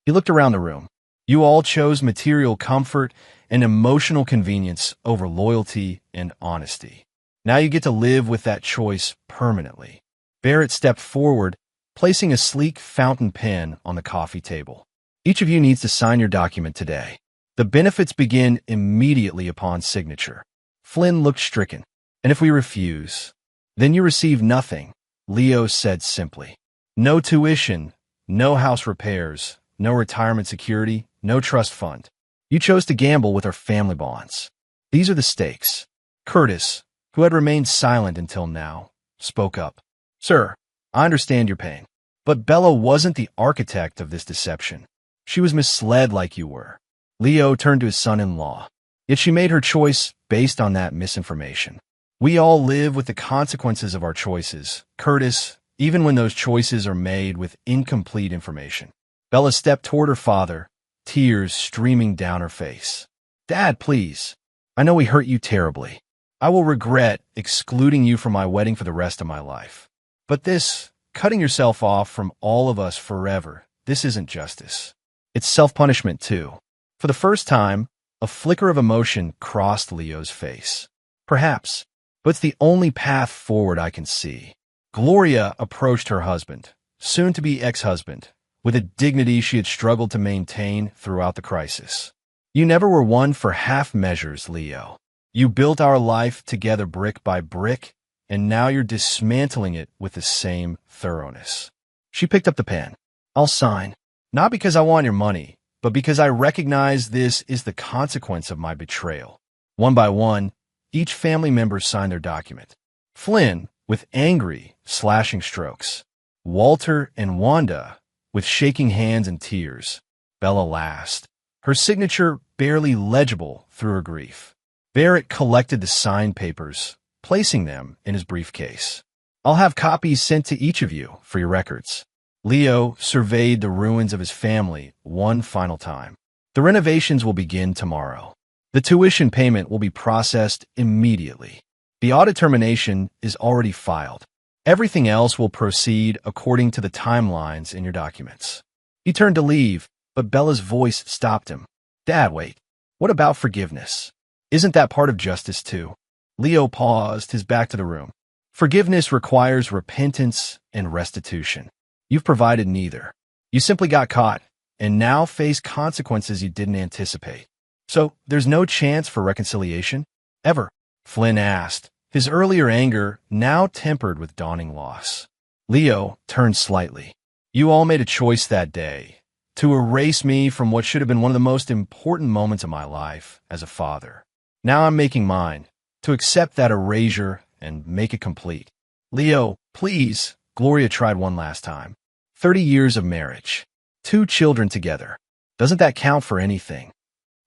He looked around the room. You all chose material comfort and emotional convenience over loyalty and honesty. Now you get to live with that choice permanently. Barrett stepped forward, placing a sleek fountain pen on the coffee table. Each of you needs to sign your document today. The benefits begin immediately upon signature. Flynn looked stricken. And if we refuse, then you receive nothing, Leo said simply. No tuition, no house repairs, no retirement security, no trust fund. You chose to gamble with our family bonds. These are the stakes. Curtis, who had remained silent until now, spoke up. Sir, I understand your pain. But Bella wasn't the architect of this deception. She was misled like you were. Leo turned to his son-in-law. Yet she made her choice based on that misinformation. We all live with the consequences of our choices, Curtis, even when those choices are made with incomplete information. Bella stepped toward her father, tears streaming down her face. Dad, please. I know we hurt you terribly. I will regret excluding you from my wedding for the rest of my life. But this, cutting yourself off from all of us forever, this isn't justice. It's self-punishment too. For the first time, a flicker of emotion crossed Leo's face. Perhaps, but it's the only path forward I can see. Gloria approached her husband, soon-to-be ex-husband, with a dignity she had struggled to maintain throughout the crisis. You never were one for half measures, Leo. You built our life together brick by brick, and now you're dismantling it with the same thoroughness. She picked up the pen. I'll sign, not because I want your money, but because I recognize this is the consequence of my betrayal. One by one, each family member signed their document. Flynn, with angry, slashing strokes. Walter and Wanda, with shaking hands and tears. Bella last, her signature barely legible through her grief. Barrett collected the signed papers, placing them in his briefcase. I'll have copies sent to each of you for your records. Leo surveyed the ruins of his family one final time. The renovations will begin tomorrow. The tuition payment will be processed immediately. The audit termination is already filed. Everything else will proceed according to the timelines in your documents. He turned to leave, but Bella's voice stopped him. Dad, wait. What about forgiveness? Isn't that part of justice too? Leo paused, his back to the room. Forgiveness requires repentance and restitution. You've provided neither. You simply got caught, and now face consequences you didn't anticipate. So, there's no chance for reconciliation? Ever? Flynn asked, his earlier anger now tempered with dawning loss. Leo turned slightly. You all made a choice that day, to erase me from what should have been one of the most important moments of my life as a father. Now I'm making mine, to accept that erasure and make it complete. Leo, please, Gloria tried one last time. 30 years of marriage. 2 children together. Doesn't that count for anything?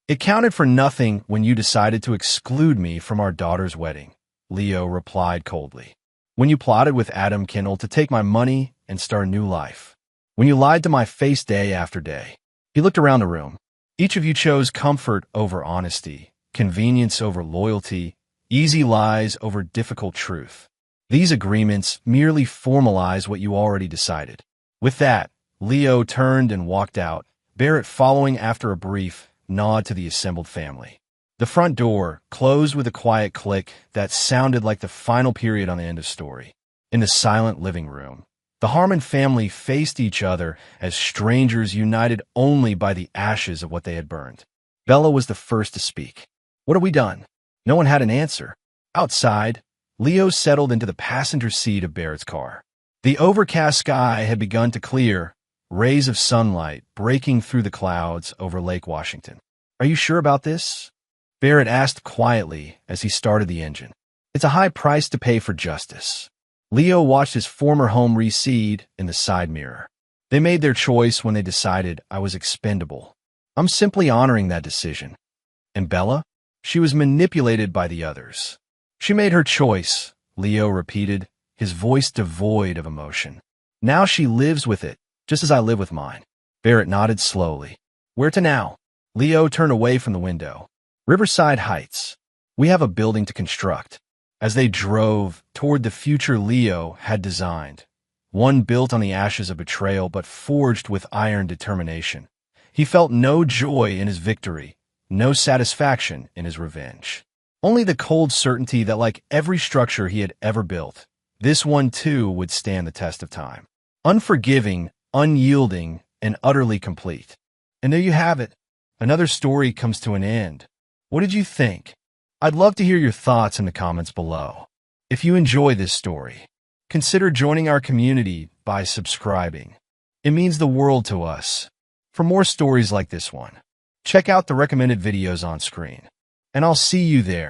It counted for nothing when you decided to exclude me from our daughter's wedding, Leo replied coldly. When you plotted with Adam Kindle to take my money and start a new life. When you lied to my face day after day. He looked around the room. Each of you chose comfort over honesty, convenience over loyalty, easy lies over difficult truth. These agreements merely formalize what you already decided. With that, Leo turned and walked out, Barrett following after a brief nod to the assembled family. The front door closed with a quiet click that sounded like the final period on the end of story. In the silent living room, the Harmon family faced each other as strangers united only by the ashes of what they had burned. Bella was the first to speak. What have we done? No one had an answer. Outside, Leo settled into the passenger seat of Barrett's car. The overcast sky had begun to clear, rays of sunlight breaking through the clouds over Lake Washington. Are you sure about this? Barrett asked quietly as he started the engine. It's a high price to pay for justice. Leo watched his former home recede in the side mirror. They made their choice when they decided I was expendable. I'm simply honoring that decision. And Bella? She was manipulated by the others. She made her choice, Leo repeated, his voice devoid of emotion. Now she lives with it, just as I live with mine. Barrett nodded slowly. Where to now? Leo turned away from the window. Riverside Heights. We have a building to construct. As they drove toward the future Leo had designed, one built on the ashes of betrayal but forged with iron determination. He felt no joy in his victory, no satisfaction in his revenge. Only the cold certainty that, like every structure he had ever built, this one too would stand the test of time. Unforgiving, unyielding, and utterly complete. And there you have it. Another story comes to an end. What did you think? I'd love to hear your thoughts in the comments below. If you enjoy this story, consider joining our community by subscribing. It means the world to us. For more stories like this one, check out the recommended videos on screen. And I'll see you there.